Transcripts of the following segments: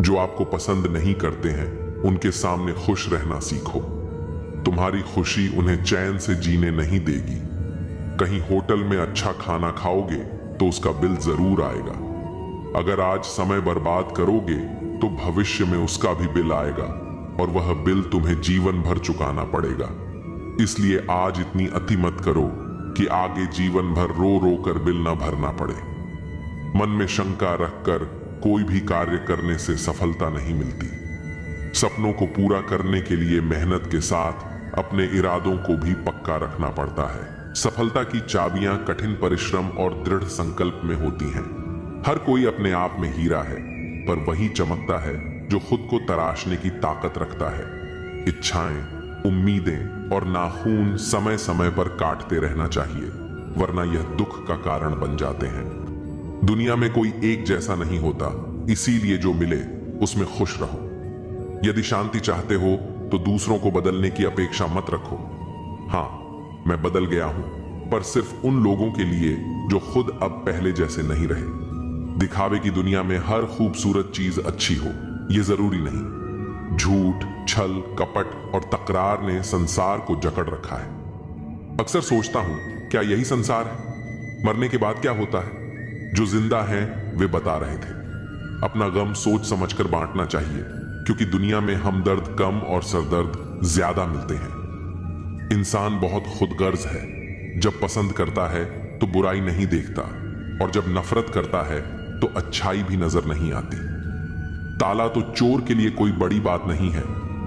जो आपको पसंद नहीं करते हैं उनके सामने खुश रहना सीखो। तुम्हारी खुशी उन्हें चैन से जीने नहीं देगी। कहीं होटल में अच्छा खाना खाओगे तो उसका बिल जरूर आएगा। अगर आज समय बर्बाद करोगे तो भविष्य में उसका भी बिल आएगा और वह बिल तुम्हें जीवन भर चुकाना पड़ेगा। इसलिए आज इतनी अति मत करो कि आगे जीवन भर रो रो कर बिल न भरना पड़े। मन में शंका रखकर कोई भी कार्य करने से सफलता नहीं मिलती। सपनों को पूरा करने के लिए मेहनत के साथ अपने इरादों को भी पक्का रखना पड़ता है। सफलता की चाबियां कठिन परिश्रम और दृढ़ संकल्प में होती हैं। हर कोई अपने आप में हीरा है, पर वही चमकता है जो खुद को तराशने की ताकत रखता है। इच्छाएं, उम्मीदें और नाखून समय समय पर काटते रहना चाहिए, वरना यह दुख का कारण बन जाते हैं। दुनिया में कोई एक जैसा नहीं होता, इसीलिए जो मिले उसमें खुश रहो। यदि शांति चाहते हो तो दूसरों को बदलने की अपेक्षा मत रखो। हाँ, मैं बदल गया हूं, पर सिर्फ उन लोगों के लिए जो खुद अब पहले जैसे नहीं रहे। दिखावे की दुनिया में हर खूबसूरत चीज अच्छी हो, यह जरूरी नहीं। झूठ, छल, कपट और तकरार ने संसार को जकड़ रखा है। अक्सर सोचता हूं, क्या यही संसार है? मरने के बाद क्या होता है? जो जिंदा हैं वे बता रहे थे, अपना गम सोच समझकर बांटना चाहिए, क्योंकि दुनिया में हमदर्द कम और सरदर्द ज्यादा मिलते हैं। इंसान बहुत खुदगर्ज है। जब पसंद करता है तो बुराई नहीं देखता, और जब नफरत करता है तो अच्छाई भी नजर नहीं आती। ताला तो चोर के लिए कोई बड़ी बात नहीं है,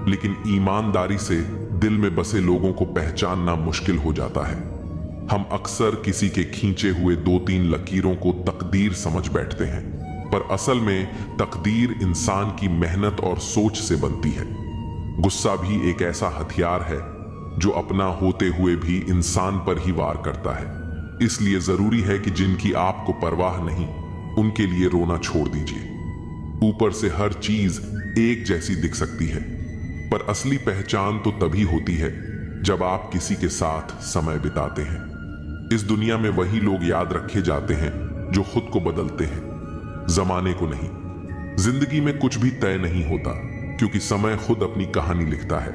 लेकिन ईमानदारी से दिल में बसे लोगों को पहचानना मुश्किल हो जाता है। हम अक्सर किसी के खींचे हुए 2-3 लकीरों को तकदीर समझ बैठते हैं, पर असल में तकदीर इंसान की मेहनत और सोच से बनती है। गुस्सा भी एक ऐसा हथियार है जो अपना होते हुए भी इंसान पर ही वार करता है। इसलिए जरूरी है कि जिनकी आपको परवाह नहीं, उनके लिए रोना छोड़ दीजिए। ऊपर से हर चीज एक जैसी दिख सकती है, पर असली पहचान तो तभी होती है जब आप किसी के साथ समय बिताते हैं। इस दुनिया में वही लोग याद रखे जाते हैं जो खुद को बदलते हैं, जमाने को नहीं। जिंदगी में कुछ भी तय नहीं होता, क्योंकि समय खुद अपनी कहानी लिखता है।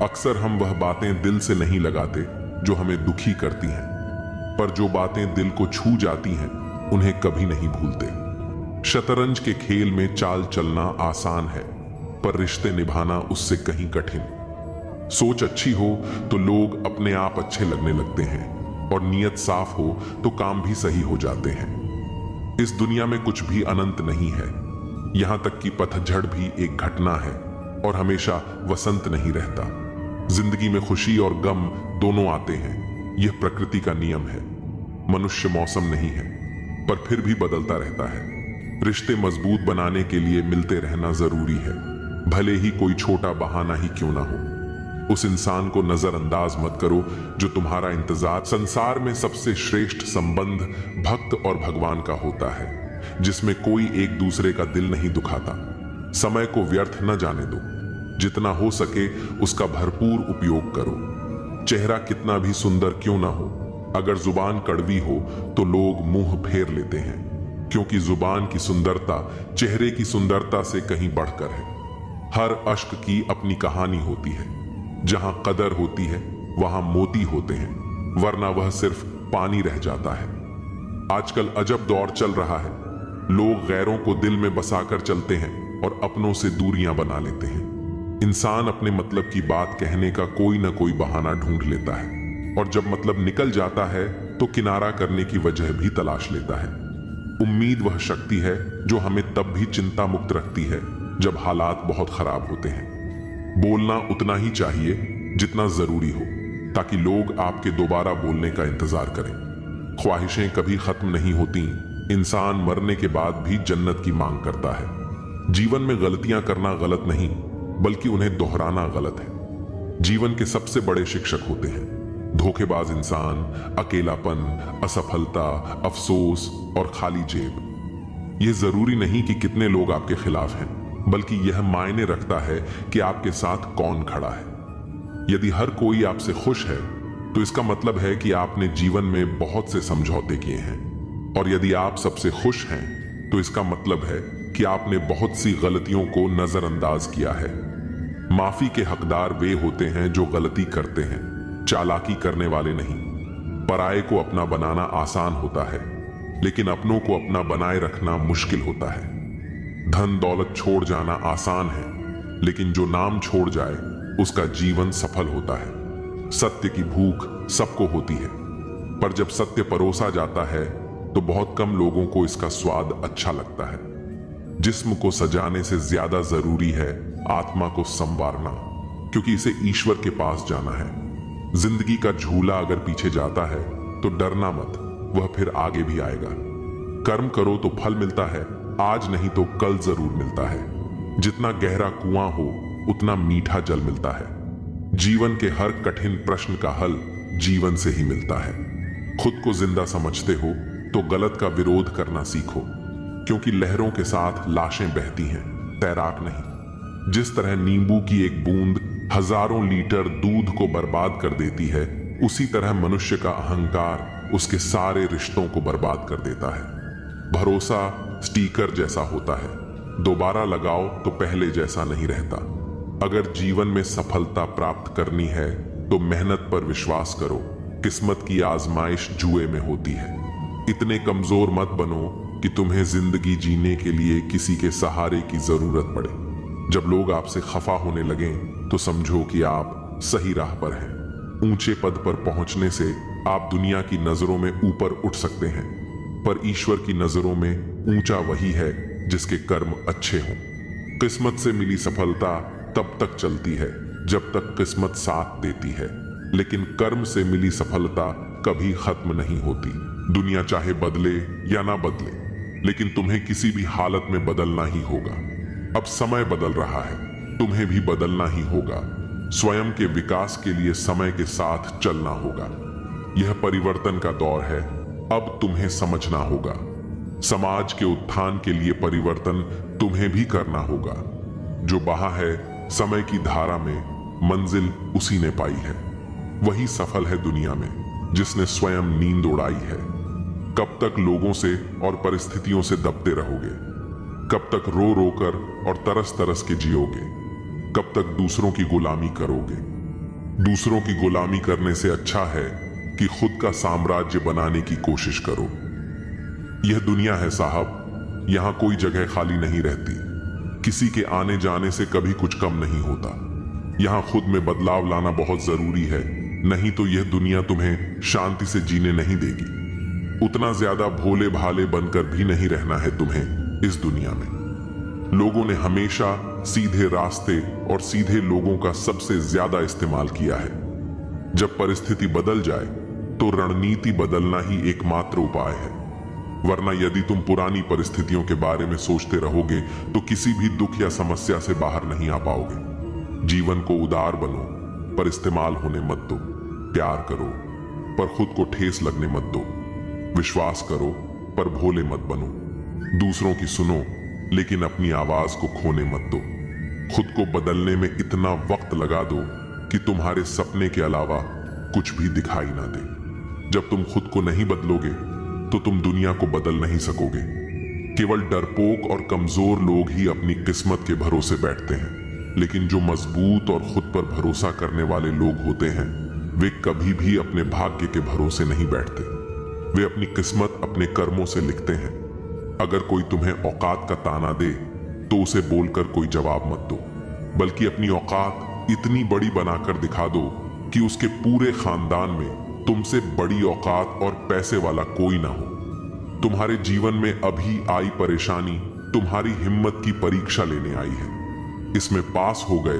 अक्सर हम वह बातें दिल से नहीं लगाते जो हमें दुखी करती हैं, पर जो बातें दिल को छू जाती हैं उन्हें कभी नहीं भूलते। शतरंज के खेल में चाल चलना आसान है, पर रिश्ते निभाना उससे कहीं कठिन। सोच अच्छी हो तो लोग अपने आप अच्छे लगने लगते हैं, और नीयत साफ हो तो काम भी सही हो जाते हैं। इस दुनिया में कुछ भी अनंत नहीं है। यहां तक कि पतझड़ भी एक घटना है, और हमेशा वसंत नहीं रहता। जिंदगी में खुशी और गम दोनों आते हैं, यह प्रकृति का नियम है। मनुष्य मौसम नहीं है, पर फिर भी बदलता रहता है। रिश्ते मजबूत बनाने के लिए मिलते रहना जरूरी है, भले ही कोई छोटा बहाना ही क्यों ना हो। उस इंसान को नजरअंदाज मत करो जो तुम्हारा इंतजार। संसार में सबसे श्रेष्ठ संबंध भक्त और भगवान का होता है, जिसमें कोई एक दूसरे का दिल नहीं दुखाता। समय को व्यर्थ न जाने दो, जितना हो सके उसका भरपूर उपयोग करो। चेहरा कितना भी सुंदर क्यों ना हो, अगर जुबान कड़वी हो तो लोग मुंह फेर लेते हैं, क्योंकि जुबान की सुंदरता चेहरे की सुंदरता से कहीं बढ़कर है। हर अश्क की अपनी कहानी होती है। जहां कदर होती है वहां मोती होते हैं, वरना वह सिर्फ पानी रह जाता है। आजकल अजब दौर चल रहा है। लोग गैरों को दिल में बसाकर चलते हैं और अपनों से दूरियां बना लेते हैं। इंसान अपने मतलब की बात कहने का कोई ना कोई बहाना ढूंढ लेता है, और जब मतलब निकल जाता है तो किनारा करने की वजह भी तलाश लेता है। उम्मीद वह शक्ति है जो हमें तब भी चिंता मुक्त रखती है जब हालात बहुत खराब होते हैं। बोलना उतना ही चाहिए जितना जरूरी हो, ताकि लोग आपके दोबारा बोलने का इंतजार करें। ख्वाहिशें कभी खत्म नहीं होती। इंसान मरने के बाद भी जन्नत की मांग करता है। जीवन में गलतियां करना गलत नहीं, बल्कि उन्हें दोहराना गलत है। जीवन के सबसे बड़े शिक्षक होते हैं धोखेबाज इंसान, अकेलापन, असफलता, अफसोस और खाली जेब। यह जरूरी नहीं कि कितने लोग आपके खिलाफ हैं, बल्कि यह मायने रखता है कि आपके साथ कौन खड़ा है। यदि हर कोई आपसे खुश है तो इसका मतलब है कि आपने जीवन में बहुत से समझौते किए हैं, और यदि आप सबसे खुश हैं तो इसका मतलब है कि आपने बहुत सी गलतियों को नजरअंदाज किया है। माफी के हकदार वे होते हैं जो गलती करते हैं, चालाकी करने वाले नहीं। पराये को अपना बनाना आसान होता है, लेकिन अपनों को अपना बनाए रखना मुश्किल होता है। धन दौलत छोड़ जाना आसान है, लेकिन जो नाम छोड़ जाए उसका जीवन सफल होता है। सत्य की भूख सबको होती है, पर जब सत्य परोसा जाता है तो बहुत कम लोगों को इसका स्वाद अच्छा लगता है। जिस्म को सजाने से ज्यादा जरूरी है आत्मा को संवारना, क्योंकि इसे ईश्वर के पास जाना है। जिंदगी का झूला अगर पीछे जाता है तो डरना मत, वह फिर आगे भी आएगा। कर्म करो तो फल मिलता है, आज नहीं तो कल जरूर मिलता है। जितना गहरा कुआं हो उतना मीठा जल मिलता है। जीवन के हर कठिन प्रश्न का हल जीवन से ही मिलता है। खुद को जिंदा समझते हो तो गलत का विरोध करना सीखो, क्योंकि लहरों के साथ लाशें बहती हैं, तैराक नहीं। जिस तरह नींबू की एक बूंद हजारों लीटर दूध को बर्बाद कर देती है, उसी तरह मनुष्य का अहंकार उसके सारे रिश्तों को बर्बाद कर देता है। भरोसा स्टीकर जैसा होता है, दोबारा लगाओ तो पहले जैसा नहीं रहता। अगर जीवन में सफलता प्राप्त करनी है तो मेहनत पर विश्वास करो। किस्मत की आजमाइश जुए में होती है। इतने कमजोर मत बनो कि तुम्हें जिंदगी जीने के लिए किसी के सहारे की जरूरत पड़े। जब लोग आपसे खफा होने लगें तो समझो कि आप सही राह पर हैं। ऊंचे पद पर पहुंचने से आप दुनिया की नजरों में ऊपर उठ सकते हैं, पर ईश्वर की नजरों में ऊंचा वही है जिसके कर्म अच्छे हों। किस्मत से मिली सफलता तब तक चलती है जब तक किस्मत साथ देती है, लेकिन कर्म से मिली सफलता कभी खत्म नहीं होती। दुनिया चाहे बदले या ना बदले, लेकिन तुम्हें किसी भी हालत में बदलना ही होगा। अब समय बदल रहा है, तुम्हें भी बदलना ही होगा। स्वयं के विकास के लिए समय के साथ चलना होगा। यह परिवर्तन का दौर है, अब तुम्हें समझना होगा। समाज के उत्थान के लिए परिवर्तन तुम्हें भी करना होगा। जो बहा है समय की धारा में, मंजिल उसी ने पाई है। वही सफल है दुनिया में जिसने स्वयं नींद उड़ाई है। कब तक लोगों से और परिस्थितियों से दबते रहोगे? कब तक रो रो कर और तरस तरस के जियोगे? कब तक दूसरों की गुलामी करोगे? दूसरों की गुलामी करने से अच्छा है कि खुद का साम्राज्य बनाने की कोशिश करो। यह दुनिया है साहब, यहां कोई जगह खाली नहीं रहती। किसी के आने जाने से कभी कुछ कम नहीं होता। यहां खुद में बदलाव लाना बहुत जरूरी है, नहीं तो यह दुनिया तुम्हें शांति से जीने नहीं देगी। उतना ज्यादा भोले भाले बनकर भी नहीं रहना है तुम्हें इस दुनिया में। लोगों ने हमेशा सीधे रास्ते और सीधे लोगों का सबसे ज्यादा इस्तेमाल किया है। जब परिस्थिति बदल जाए तो रणनीति बदलना ही एकमात्र उपाय है, वरना यदि तुम पुरानी परिस्थितियों के बारे में सोचते रहोगे तो किसी भी दुख या समस्या से बाहर नहीं आ पाओगे। जीवन को उदार बनो, पर इस्तेमाल होने मत दो। प्यार करो, पर खुद को ठेस लगने मत दो। विश्वास करो, पर भोले मत बनो। दूसरों की सुनो, लेकिन अपनी आवाज को खोने मत दो। खुद को बदलने में इतना वक्त लगा दो कि तुम्हारे सपने के अलावा कुछ भी दिखाई ना दे। जब तुम खुद को नहीं बदलोगे तो तुम दुनिया को बदल नहीं सकोगे। केवल डरपोक और कमजोर लोग ही अपनी किस्मत के भरोसे बैठते हैं, लेकिन जो मजबूत और खुद पर भरोसा करने वाले लोग होते हैं वे कभी भी अपने भाग्य के भरोसे नहीं बैठते। वे अपनी किस्मत अपने कर्मों से लिखते हैं। अगर कोई तुम्हें औकात का ताना दे तो उसे बोलकर कोई जवाब मत दो, बल्कि अपनी औकात इतनी बड़ी बनाकर दिखा दो कि उसके पूरे खानदान में तुमसे बड़ी औकात और पैसे वाला कोई ना हो। तुम्हारे जीवन में अभी आई परेशानी तुम्हारी हिम्मत की परीक्षा लेने आई है। इसमें पास हो गए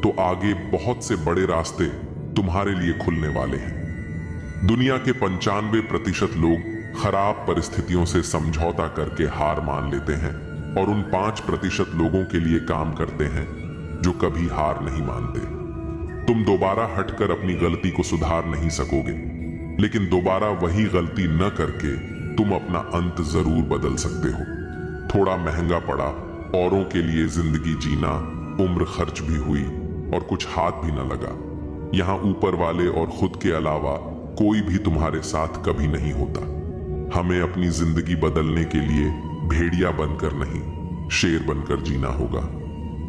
तो आगे बहुत से बड़े रास्ते तुम्हारे लिए खुलने वाले हैं। दुनिया के 95% लोग खराब परिस्थितियों से समझौता करके हार मान लेते हैं और उन 5% लोगों के लिए काम करते हैं जो कभी हार नहीं मानते। तुम दोबारा हटकर अपनी गलती को सुधार नहीं सकोगे, लेकिन दोबारा वही गलती न करके तुम अपना अंत जरूर बदल सकते हो। थोड़ा महंगा पड़ा औरों के लिए जिंदगी जीना, उम्र खर्च भी हुई और कुछ हाथ भी न लगा। यहाँ ऊपर वाले और खुद के अलावा कोई भी तुम्हारे साथ कभी नहीं होता। हमें अपनी जिंदगी बदलने के लिए भेड़िया बनकर नहीं, शेर बनकर जीना होगा।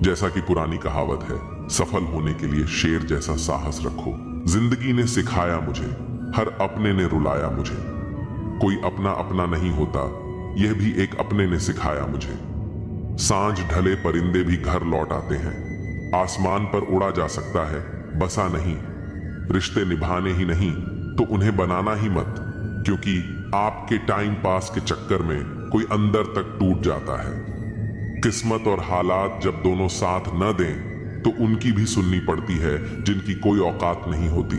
जैसा कि पुरानी कहावत है, सफल होने के लिए शेर जैसा साहस रखो। जिंदगी ने सिखाया मुझे, हर अपने ने रुलाया मुझे। कोई अपना अपना नहीं होता, यह भी एक अपने ने सिखाया मुझे। सांझ ढले परिंदे भी घर लौट आते हैं। आसमान पर उड़ा जा सकता है, बसा नहीं। रिश्ते निभाने ही नहीं तो उन्हें बनाना ही मत, क्योंकि आपके टाइम पास के चक्कर में कोई अंदर तक टूट जाता है। किस्मत और हालात जब दोनों साथ न दें तो उनकी भी सुननी पड़ती है जिनकी कोई औकात नहीं होती।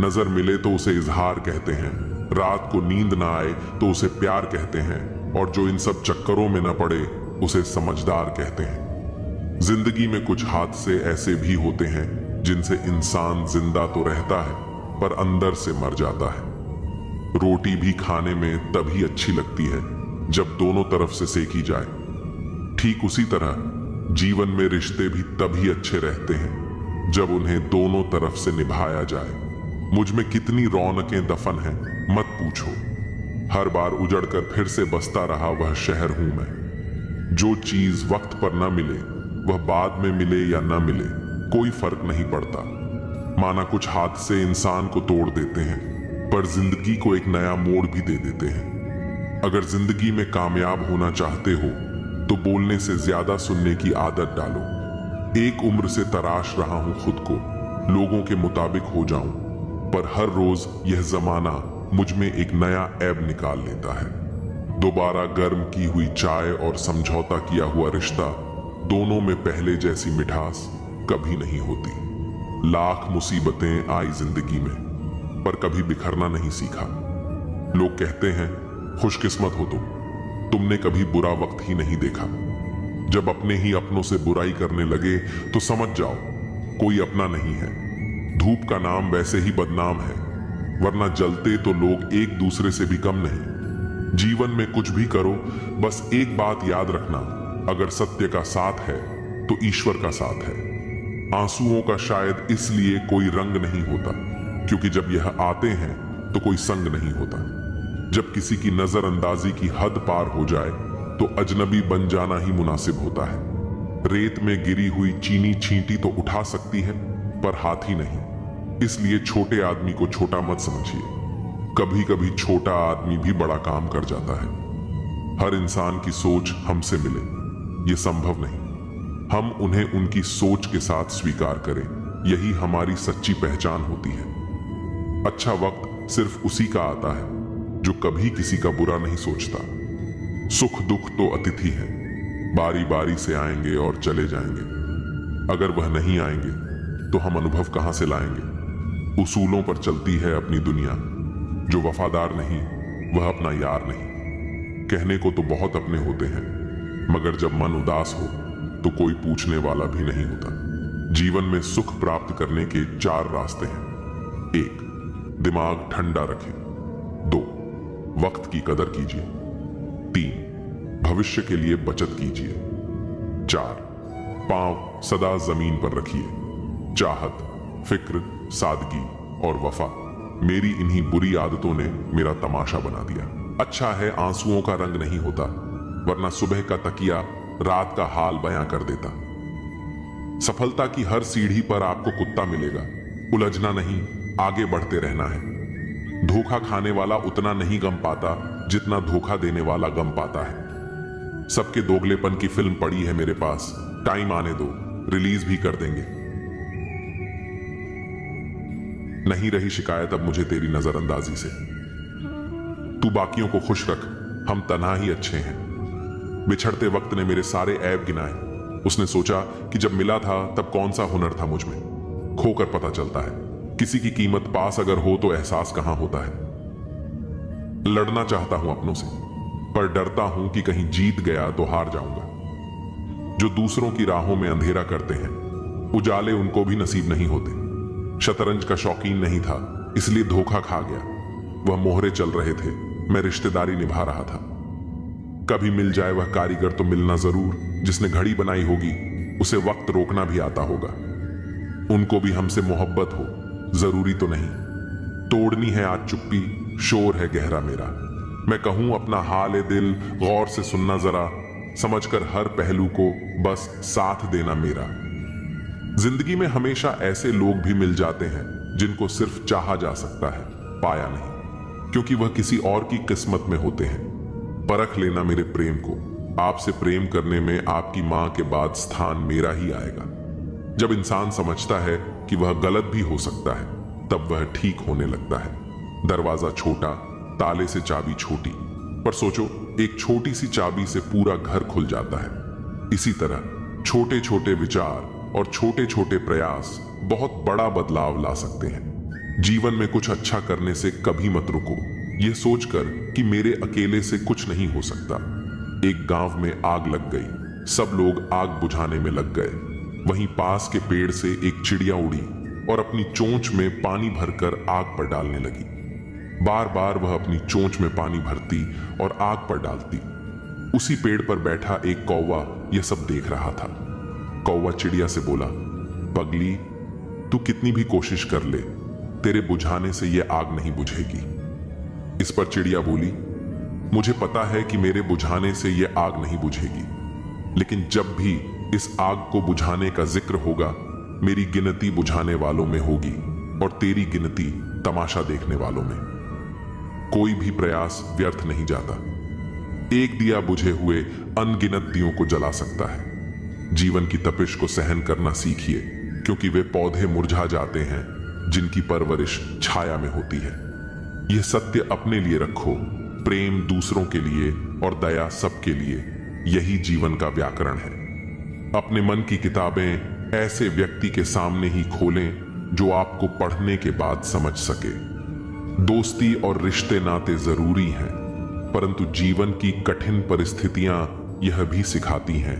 नजर मिले तो उसे इजहार कहते हैं, रात को नींद ना आए तो उसे प्यार कहते हैं, और जो इन सब चक्करों में न पड़े उसे समझदार कहते हैं। जिंदगी में कुछ हादसे ऐसे भी होते हैं जिनसे इंसान जिंदा तो रहता है पर अंदर से मर जाता है। रोटी भी खाने में तभी अच्छी लगती है जब दोनों तरफ से सेकी जाए। ठीक उसी तरह जीवन में रिश्ते भी तभी अच्छे रहते हैं जब उन्हें दोनों तरफ से निभाया जाए। मुझ में कितनी रौनकें दफन हैं मत पूछो। हर बार उजड़कर फिर से बसता रहा वह शहर हूं मैं। जो चीज वक्त पर न मिले वह बाद में मिले या न मिले कोई फर्क नहीं पड़ता। माना कुछ हादसे इंसान को तोड़ देते हैं पर जिंदगी को एक नया मोड़ भी दे देते हैं। अगर जिंदगी में कामयाब होना चाहते हो तो बोलने से ज्यादा सुनने की आदत डालो। एक उम्र से तराश रहा हूं खुद को, लोगों के मुताबिक हो जाऊं, पर हर रोज यह जमाना मुझ में एक नया ऐब निकाल लेता है। दोबारा गर्म की हुई चाय और समझौता किया हुआ रिश्ता, दोनों में पहले जैसी मिठास कभी नहीं होती। लाख मुसीबतें आई जिंदगी में पर कभी बिखरना नहीं सीखा। लोग कहते हैं खुशकिस्मत हो तुमने कभी बुरा वक्त ही नहीं देखा। जब अपने ही अपनों से बुराई करने लगे तो समझ जाओ कोई अपना नहीं है। धूप का नाम वैसे ही बदनाम है, वरना जलते तो लोग एक दूसरे से भी कम नहीं। जीवन में कुछ भी करो, बस एक बात याद रखना, अगर सत्य का साथ है तो ईश्वर का साथ है। आंसुओं का शायद इसलिए कोई रंग नहीं होता क्योंकि जब यह आते हैं तो कोई संग नहीं होता। जब किसी की नजरअंदाजी की हद पार हो जाए तो अजनबी बन जाना ही मुनासिब होता है। रेत में गिरी हुई चीनी छींटी तो उठा सकती है पर हाथी नहीं, इसलिए छोटे आदमी को छोटा मत समझिए। कभी कभी छोटा आदमी भी बड़ा काम कर जाता है। हर इंसान की सोच हमसे मिले ये संभव नहीं। हम उन्हें उनकी सोच के साथ स्वीकार करें, यही हमारी सच्ची पहचान होती है। अच्छा वक्त सिर्फ उसी का आता है जो कभी किसी का बुरा नहीं सोचता। सुख दुख तो अतिथि हैं, बारी बारी से आएंगे और चले जाएंगे। अगर वह नहीं आएंगे तो हम अनुभव कहां से लाएंगे। उसूलों पर चलती है अपनी दुनिया, जो वफादार नहीं वह अपना यार नहीं। कहने को तो बहुत अपने होते हैं, मगर जब मन उदास हो तो कोई पूछने वाला भी नहीं होता। जीवन में सुख प्राप्त करने के 4 रास्ते हैं। 1. दिमाग ठंडा रखें। 2. वक्त की कदर कीजिए। 3. भविष्य के लिए बचत कीजिए। 4. पांव सदा जमीन पर रखिए। चाहत, फिक्र, सादगी और वफा, मेरी इन्हीं बुरी आदतों ने मेरा तमाशा बना दिया। अच्छा है आंसुओं का रंग नहीं होता, वरना सुबह का तकिया रात का हाल बयां कर देता। सफलता की हर सीढ़ी पर आपको कुत्ता मिलेगा, उलझना नहीं, आगे बढ़ते रहना है। धोखा खाने वाला उतना नहीं गम पाता जितना धोखा देने वाला गम पाता है। सबके दोगलेपन की फिल्म पड़ी है मेरे पास, टाइम आने दो, रिलीज भी कर देंगे। नहीं रही शिकायत अब मुझे तेरी नजरअंदाजी से। तू बाकियों को खुश रख, हम तन्हा ही अच्छे हैं। बिछड़ते वक्त ने मेरे सारे ऐब गिनाए। उसने सोचा कि जब मिला था तब कौन सा हुनर था मुझ में। खोकर पता चलता है किसी की कीमत पास अगर हो तो एहसास कहां होता है। लड़ना चाहता हूं अपनों से, पर डरता हूं कि कहीं जीत गया तो हार जाऊंगा। जो दूसरों की राहों में अंधेरा करते हैं, उजाले उनको भी नसीब नहीं होते। शतरंज का शौकीन नहीं था, इसलिए धोखा खा गया। वह मोहरे चल रहे थे, मैं रिश्तेदारी निभा रहा था। कभी मिल जाए वह कारीगर तो मिलना जरूर, जिसने घड़ी बनाई होगी उसे वक्त रोकना भी आता होगा। उनको भी हमसे मोहब्बत हो, जरूरी तो नहीं। तोड़नी है आज चुप्पी, शोर है गहरा मेरा। मैं कहूं अपना हाल ए दिल, गौर से सुनना जरा। समझकर हर पहलू को बस साथ देना मेरा। जिंदगी में हमेशा ऐसे लोग भी मिल जाते हैं जिनको सिर्फ चाहा जा सकता है, पाया नहीं, क्योंकि वह किसी और की किस्मत में होते हैं। परख लेना मेरे प्रेम को, आपसे प्रेम करने में आपकी मां के बाद स्थान मेरा ही आएगा। जब इंसान समझता है कि वह गलत भी हो सकता है, तब वह ठीक होने लगता है। दरवाजा छोटा, ताले से चाबी छोटी, पर सोचो एक छोटी सी चाबी से पूरा घर खुल जाता है। इसी तरह छोटे छोटे विचार और छोटे छोटे प्रयास बहुत बड़ा बदलाव ला सकते हैं। जीवन में कुछ अच्छा करने से कभी मत रुको, यह सोचकर कि मेरे अकेले से कुछ नहीं हो सकता। एक गांव में आग लग गई, सब लोग आग बुझाने में लग गए। वहीं पास के पेड़ से एक चिड़िया उड़ी और अपनी चोंच में पानी भरकर आग पर डालने लगी। बार बार वह अपनी चोंच में पानी भरती और आग पर डालती। उसी पेड़ पर बैठा एक कौवा यह सब देख रहा था। कौवा चिड़िया से बोला, पगली, तू कितनी भी कोशिश कर ले, तेरे बुझाने से यह आग नहीं बुझेगी। इस पर चिड़िया बोली, मुझे पता है कि मेरे बुझाने से यह आग नहीं बुझेगी, लेकिन जब भी इस आग को बुझाने का जिक्र होगा, मेरी गिनती बुझाने वालों में होगी और तेरी गिनती तमाशा देखने वालों में। कोई भी प्रयास व्यर्थ नहीं जाता। एक दिया बुझे हुए अनगिनत दियों को जला सकता है। जीवन की तपिश को सहन करना सीखिए, क्योंकि वे पौधे मुरझा जाते हैं जिनकी परवरिश छाया में होती है। यह सत्य अपने लिए रखो, प्रेम दूसरों के लिए और दया सबके लिए, यही जीवन का व्याकरण है। अपने मन की किताबें ऐसे व्यक्ति के सामने ही खोलें जो आपको पढ़ने के बाद समझ सके। दोस्ती और रिश्ते नाते जरूरी हैं, परंतु जीवन की कठिन परिस्थितियां यह भी सिखाती हैं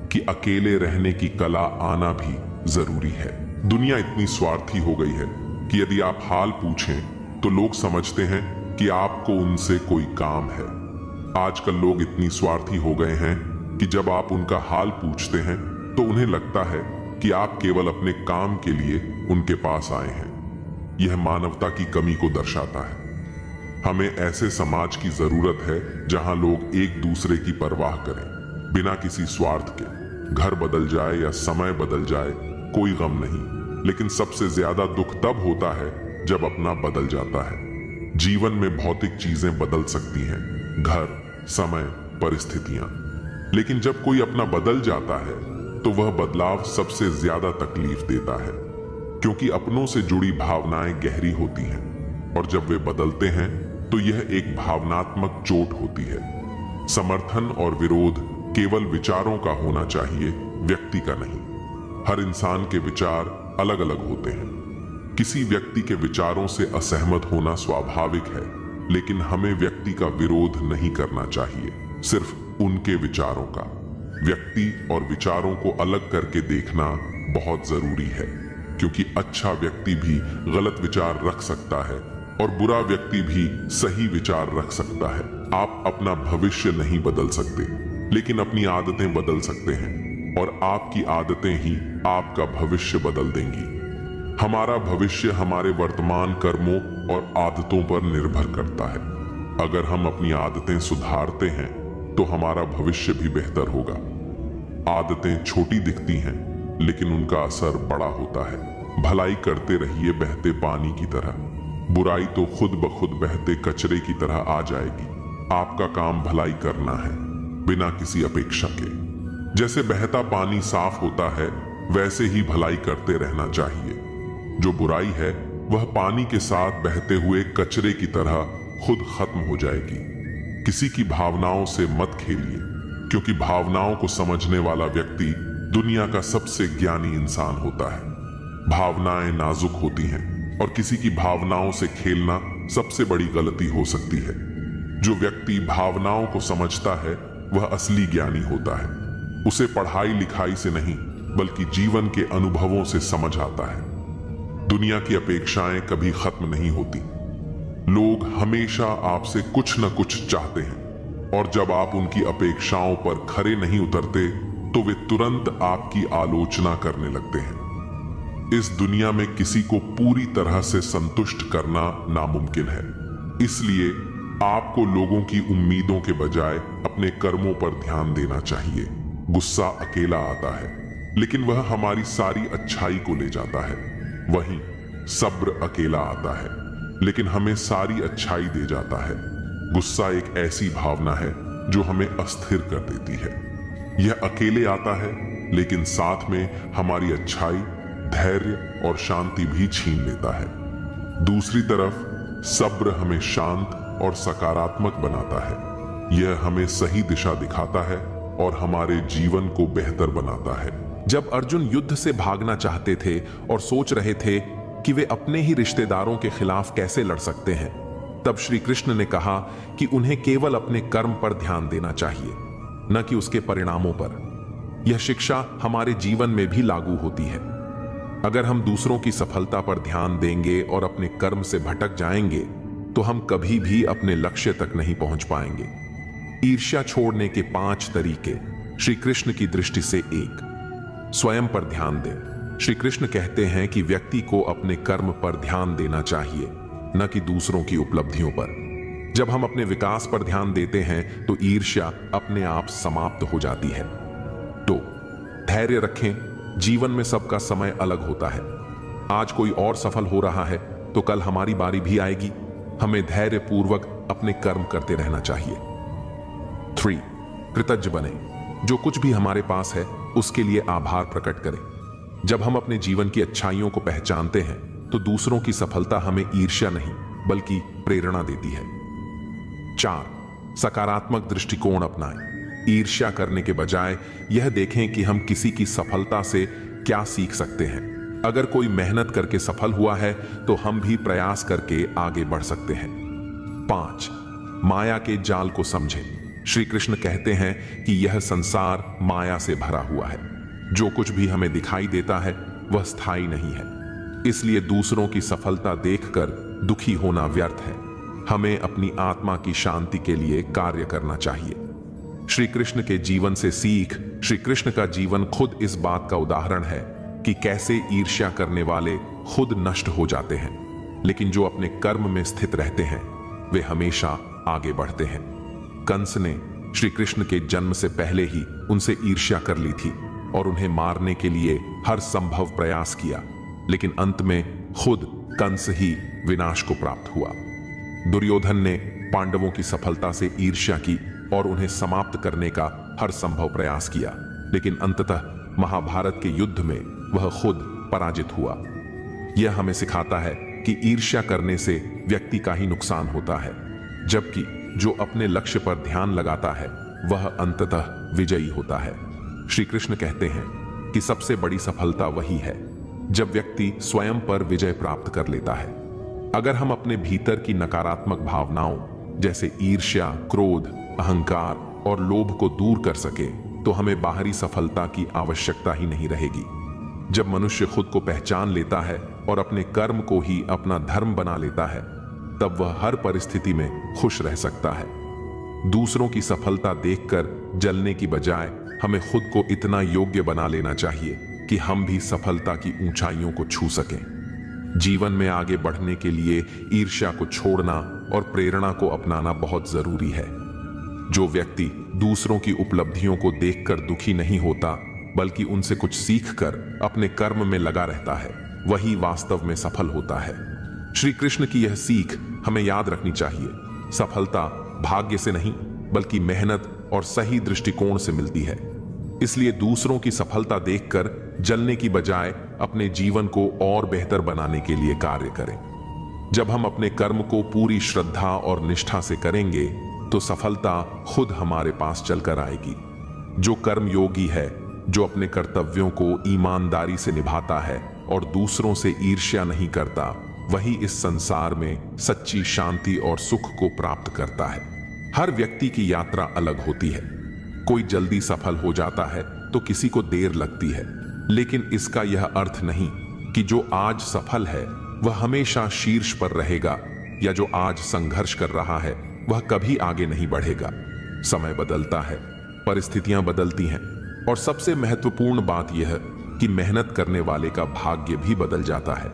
कि अकेले रहने की कला आना भी जरूरी है। दुनिया इतनी स्वार्थी हो गई है कि यदि आप हाल पूछें तो लोग समझते हैं कि आपको उनसे कोई काम है। आजकल लोग इतनी स्वार्थी हो गए हैं कि जब आप उनका हाल पूछते हैं तो उन्हें लगता है कि आप केवल अपने काम के लिए उनके पास आए हैं। यह मानवता की कमी को दर्शाता है। हमें ऐसे समाज की जरूरत है जहां लोग एक दूसरे की परवाह करें, बिना किसी स्वार्थ के। घर बदल जाए या समय बदल जाए, कोई गम नहीं, लेकिन सबसे ज्यादा दुख तब होता है जब अपना बदल जाता है। जीवन में भौतिक चीजें बदल सकती हैं, घर, समय, परिस्थितियां, लेकिन जब कोई अपना बदल जाता है तो वह बदलाव सबसे ज्यादा तकलीफ देता है, क्योंकि अपनों से जुड़ी भावनाएं गहरी होती हैं और जब वे बदलते हैं तो यह एक भावनात्मक चोट होती है। समर्थन और विरोध केवल विचारों का होना चाहिए, व्यक्ति का नहीं। हर इंसान के विचार अलग अलग होते हैं। किसी व्यक्ति के विचारों से असहमत होना स्वाभाविक है, लेकिन हमें व्यक्ति का विरोध नहीं करना चाहिए, सिर्फ उनके विचारों का। व्यक्ति और विचारों को अलग करके देखना बहुत जरूरी है, क्योंकि अच्छा व्यक्ति भी गलत विचार रख सकता है और बुरा व्यक्ति भी सही विचार रख सकता है। आप अपना भविष्य नहीं बदल सकते, लेकिन अपनी आदतें बदल सकते हैं, और आपकी आदतें ही आपका भविष्य बदल देंगी। हमारा भविष्य हमारे वर्तमान कर्मों और आदतों पर निर्भर करता है। अगर हम अपनी आदतें सुधारते हैं तो हमारा भविष्य भी बेहतर होगा। आदतें छोटी दिखती हैं, लेकिन उनका असर बड़ा होता है। भलाई करते रहिए बहते पानी की तरह, बुराई तो खुद ब खुद बहते कचरे की तरह आ जाएगी। आपका काम भलाई करना है, बिना किसी अपेक्षा के। जैसे बहता पानी साफ होता है, वैसे ही भलाई करते रहना चाहिए। जो बुराई है वह पानी के साथ बहते हुए कचरे की तरह खुद खत्म हो जाएगी। किसी की भावनाओं से मत खेलिए, क्योंकि भावनाओं को समझने वाला व्यक्ति दुनिया का सबसे ज्ञानी इंसान होता है। भावनाएं नाजुक होती हैं और किसी की भावनाओं से खेलना सबसे बड़ी गलती हो सकती है। जो व्यक्ति भावनाओं को समझता है वह असली ज्ञानी होता है। उसे पढ़ाई लिखाई से नहीं, बल्कि जीवन के अनुभवों से समझ आता है। दुनिया की अपेक्षाएं कभी खत्म नहीं होती। लोग हमेशा आपसे कुछ न कुछ चाहते हैं, और जब आप उनकी अपेक्षाओं पर खरे नहीं उतरते तो वे तुरंत आपकी आलोचना करने लगते हैं। इस दुनिया में किसी को पूरी तरह से संतुष्ट करना नामुमकिन है, इसलिए आपको लोगों की उम्मीदों के बजाय अपने कर्मों पर ध्यान देना चाहिए। गुस्सा अकेला आता है, लेकिन वह हमारी सारी अच्छाई को ले जाता है। वहीं सब्र अकेला आता है, लेकिन हमें सारी अच्छाई दे जाता है। गुस्सा एक ऐसी भावना है जो हमें अस्थिर कर देती है। यह अकेले आता है, लेकिन साथ में हमारी अच्छाई, धैर्य और शांति भी छीन लेता है। दूसरी तरफ सब्र हमें शांत और सकारात्मक बनाता है। यह हमें सही दिशा दिखाता है और हमारे जीवन को बेहतर बनाता है। जब अर्जुन युद्ध से भागना चाहते थे और सोच रहे थे कि वे अपने ही रिश्तेदारों के खिलाफ कैसे लड़ सकते हैं, तब श्री कृष्ण ने कहा कि उन्हें केवल अपने कर्म पर ध्यान देना चाहिए, न कि उसके परिणामों पर। यह शिक्षा हमारे जीवन में भी लागू होती है। अगर हम दूसरों की सफलता पर ध्यान देंगे और अपने कर्म से भटक जाएंगे, तो हम कभी भी अपने लक्ष्य तक नहीं पहुंच पाएंगे। ईर्ष्या छोड़ने के 5 तरीके श्री कृष्ण की दृष्टि से 1, स्वयं पर ध्यान दें। श्री कृष्ण कहते हैं कि व्यक्ति को अपने कर्म पर ध्यान देना चाहिए, न कि दूसरों की उपलब्धियों पर। जब हम अपने विकास पर ध्यान देते हैं तो ईर्ष्या अपने आप समाप्त हो जाती है। 2, धैर्य रखें। जीवन में सबका समय अलग होता है। आज कोई और सफल हो रहा है तो कल हमारी बारी भी आएगी। हमें धैर्य पूर्वक अपने कर्म करते रहना चाहिए। 3, कृतज्ञ बने। जो कुछ भी हमारे पास है उसके लिए आभार प्रकट करें। जब हम अपने जीवन की अच्छाइयों को पहचानते हैं तो दूसरों की सफलता हमें ईर्ष्या नहीं बल्कि प्रेरणा देती है। 4, सकारात्मक दृष्टिकोण अपनाएं। ईर्ष्या करने के बजाय यह देखें कि हम किसी की सफलता से क्या सीख सकते हैं। अगर कोई मेहनत करके सफल हुआ है तो हम भी प्रयास करके आगे बढ़ सकते हैं। 5, माया के जाल को समझें। श्री कृष्ण कहते हैं कि यह संसार माया से भरा हुआ है। जो कुछ भी हमें दिखाई देता है वह स्थायी नहीं है। इसलिए दूसरों की सफलता देखकर दुखी होना व्यर्थ है। हमें अपनी आत्मा की शांति के लिए कार्य करना चाहिए। श्री कृष्ण के जीवन से सीख। श्री कृष्ण का जीवन खुद इस बात का उदाहरण है कि कैसे ईर्ष्या करने वाले खुद नष्ट हो जाते हैं, लेकिन जो अपने कर्म में स्थित रहते हैं वे हमेशा आगे बढ़ते हैं। कंस ने श्री कृष्ण के जन्म से पहले ही उनसे ईर्ष्या कर ली थी और उन्हें मारने के लिए हर संभव प्रयास किया, लेकिन अंत में खुद कंस ही विनाश को प्राप्त हुआ। दुर्योधन ने पांडवों की सफलता से ईर्ष्या की और उन्हें समाप्त करने का हर संभव प्रयास किया, लेकिन अंततः महाभारत के युद्ध में वह खुद पराजित हुआ। यह हमें सिखाता है कि ईर्ष्या करने से व्यक्ति का ही नुकसान होता है, जबकि जो अपने लक्ष्य पर ध्यान लगाता है वह अंततः विजयी होता है। श्री कृष्ण कहते हैं कि सबसे बड़ी सफलता वही है जब व्यक्ति स्वयं पर विजय प्राप्त कर लेता है। अगर हम अपने भीतर की नकारात्मक भावनाओं जैसे ईर्ष्या, क्रोध, अहंकार और लोभ को दूर कर सके तो हमें बाहरी सफलता की आवश्यकता ही नहीं रहेगी। जब मनुष्य खुद को पहचान लेता है और अपने कर्म को ही अपना धर्म बना लेता है, तब वह हर परिस्थिति में खुश रह सकता है। दूसरों की सफलता देखकर जलने की बजाय हमें खुद को इतना योग्य बना लेना चाहिए कि हम भी सफलता की ऊंचाइयों को छू सकें। जीवन में आगे बढ़ने के लिए ईर्ष्या को छोड़ना और प्रेरणा को अपनाना बहुत जरूरी है। जो व्यक्ति दूसरों की उपलब्धियों को देखकर दुखी नहीं होता बल्कि उनसे कुछ सीखकर अपने कर्म में लगा रहता है, वही वास्तव में सफल होता है। श्री कृष्ण की यह सीख हमें याद रखनी चाहिए। सफलता भाग्य से नहीं बल्कि मेहनत और सही दृष्टिकोण से मिलती है। इसलिए दूसरों की सफलता देखकर जलने की बजाय अपने जीवन को और बेहतर बनाने के लिए कार्य करें। जब हम अपने कर्म को पूरी श्रद्धा और निष्ठा से करेंगे तो सफलता खुद हमारे पास चलकर आएगी। जो कर्म योगी है, जो अपने कर्तव्यों को ईमानदारी से निभाता है और दूसरों से ईर्ष्या नहीं करता, वही इस संसार में सच्ची शांति और सुख को प्राप्त करता है। हर व्यक्ति की यात्रा अलग होती है। कोई जल्दी सफल हो जाता है तो किसी को देर लगती है, लेकिन इसका यह अर्थ नहीं कि जो आज सफल है वह हमेशा शीर्ष पर रहेगा, या जो आज संघर्ष कर रहा है वह कभी आगे नहीं बढ़ेगा। समय बदलता है, परिस्थितियां बदलती हैं, और सबसे महत्वपूर्ण बात यह कि मेहनत करने वाले का भाग्य भी बदल जाता है।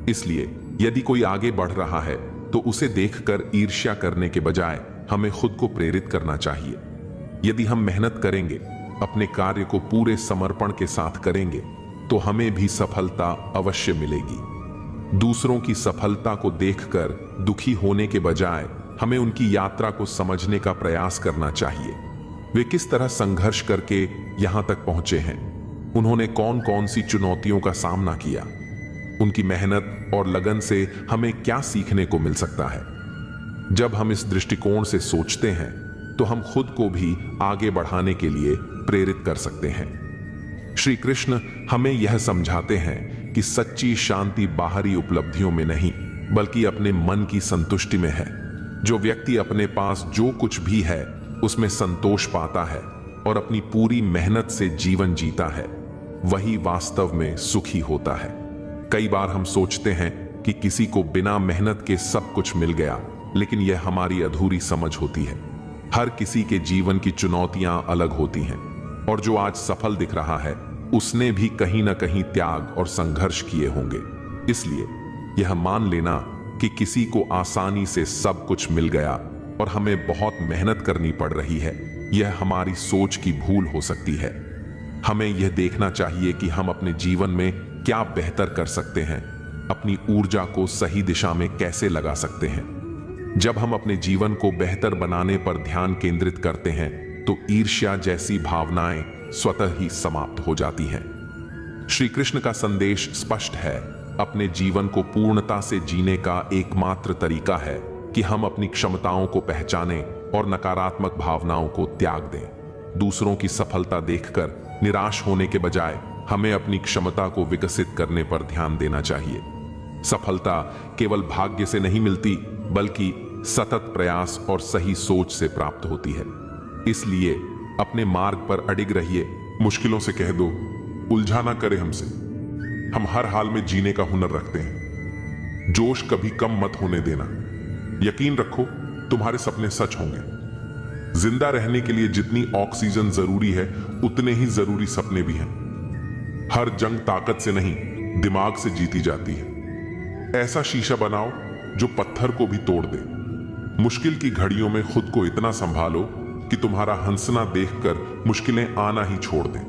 इसलिए यदि कोई आगे बढ़ रहा है तो उसे देखकर ईर्ष्या करने के बजाय हमें खुद को प्रेरित करना चाहिए। यदि हम मेहनत करेंगे, अपने कार्य को पूरे समर्पण के साथ करेंगे, तो हमें भी सफलता अवश्य मिलेगी। दूसरों की सफलता को देखकर दुखी होने के बजाय हमें उनकी यात्रा को समझने का प्रयास करना चाहिए। वे किस तरह संघर्ष करके यहां तक पहुंचे हैं, उन्होंने कौन कौन सी चुनौतियों का सामना किया, उनकी मेहनत और लगन से हमें क्या सीखने को मिल सकता है। जब हम इस दृष्टिकोण से सोचते हैं तो हम खुद को भी आगे बढ़ाने के लिए प्रेरित कर सकते हैं। श्री कृष्ण हमें यह समझाते हैं कि सच्ची शांति बाहरी उपलब्धियों में नहीं, बल्कि अपने मन की संतुष्टि में है। जो व्यक्ति अपने पास जो कुछ भी है उसमें संतोष पाता है और अपनी पूरी मेहनत से जीवन जीता है, वही वास्तव में सुखी होता है। कई बार हम सोचते हैं कि किसी को बिना मेहनत के सब कुछ मिल गया, लेकिन यह हमारी अधूरी समझ होती है। हर किसी के जीवन की चुनौतियां अलग होती हैं, और जो आज सफल दिख रहा है उसने भी कहीं ना कहीं त्याग और संघर्ष किए होंगे। इसलिए यह मान लेना कि किसी को आसानी से सब कुछ मिल गया और हमें बहुत मेहनत करनी पड़ रही है, यह हमारी सोच की भूल हो सकती है। हमें यह देखना चाहिए कि हम अपने जीवन में क्या बेहतर कर सकते हैं, अपनी ऊर्जा को सही दिशा में कैसे लगा सकते हैं। जब हम अपने जीवन को बेहतर बनाने पर ध्यान केंद्रित करते हैं तो ईर्ष्या जैसी भावनाएं स्वतः ही समाप्त हो जाती हैं। श्री कृष्ण का संदेश स्पष्ट है। अपने जीवन को पूर्णता से जीने का एकमात्र तरीका है कि हम अपनी क्षमताओं को पहचानें और नकारात्मक भावनाओं को त्याग दें। दूसरों की सफलता देखकर निराश होने के बजाय हमें अपनी क्षमता को विकसित करने पर ध्यान देना चाहिए। सफलता केवल भाग्य से नहीं मिलती, बल्कि सतत प्रयास और सही सोच से प्राप्त होती है। इसलिए अपने मार्ग पर अडिग रहिए। मुश्किलों से कह दो, उलझा ना करे हमसे। हम हर हाल में जीने का हुनर रखते हैं। जोश कभी कम मत होने देना। यकीन रखो, तुम्हारे सपने सच होंगे। जिंदा रहने के लिए जितनी ऑक्सीजन जरूरी है, उतने ही जरूरी सपने भी हैं। हर जंग ताकत से नहीं, दिमाग से जीती जाती है। ऐसा शीशा बनाओ जो पत्थर को भी तोड़ दे। मुश्किल की घड़ियों में खुद को इतना संभालो कि तुम्हारा हंसना देखकर मुश्किलें आना ही छोड़ दें।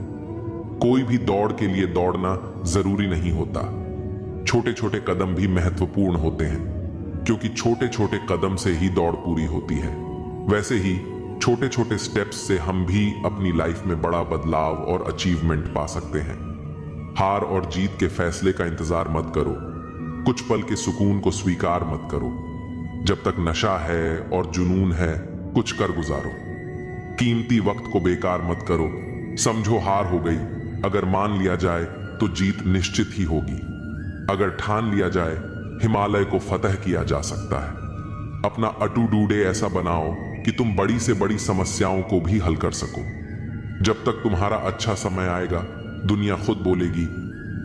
कोई भी दौड़ के लिए दौड़ना जरूरी नहीं होता। छोटे छोटे कदम भी महत्वपूर्ण होते हैं, क्योंकि छोटे छोटे कदम से ही दौड़ पूरी होती है। वैसे ही छोटे छोटे स्टेप्स से हम भी अपनी लाइफ में बड़ा बदलाव और अचीवमेंट पा सकते हैं। हार और जीत के फैसले का इंतजार मत करो। कुछ पल के सुकून को स्वीकार मत करो। जब तक नशा है और जुनून है, कुछ कर गुजारो। कीमती वक्त को बेकार मत करो। समझो हार हो गई, अगर मान लिया जाए तो जीत निश्चित ही होगी। अगर ठान लिया जाए, हिमालय को फतह किया जा सकता है। अपना अटू डूडे ऐसा बनाओ कि तुम बड़ी से बड़ी समस्याओं को भी हल कर सको। जब तक तुम्हारा अच्छा समय आएगा, दुनिया खुद बोलेगी,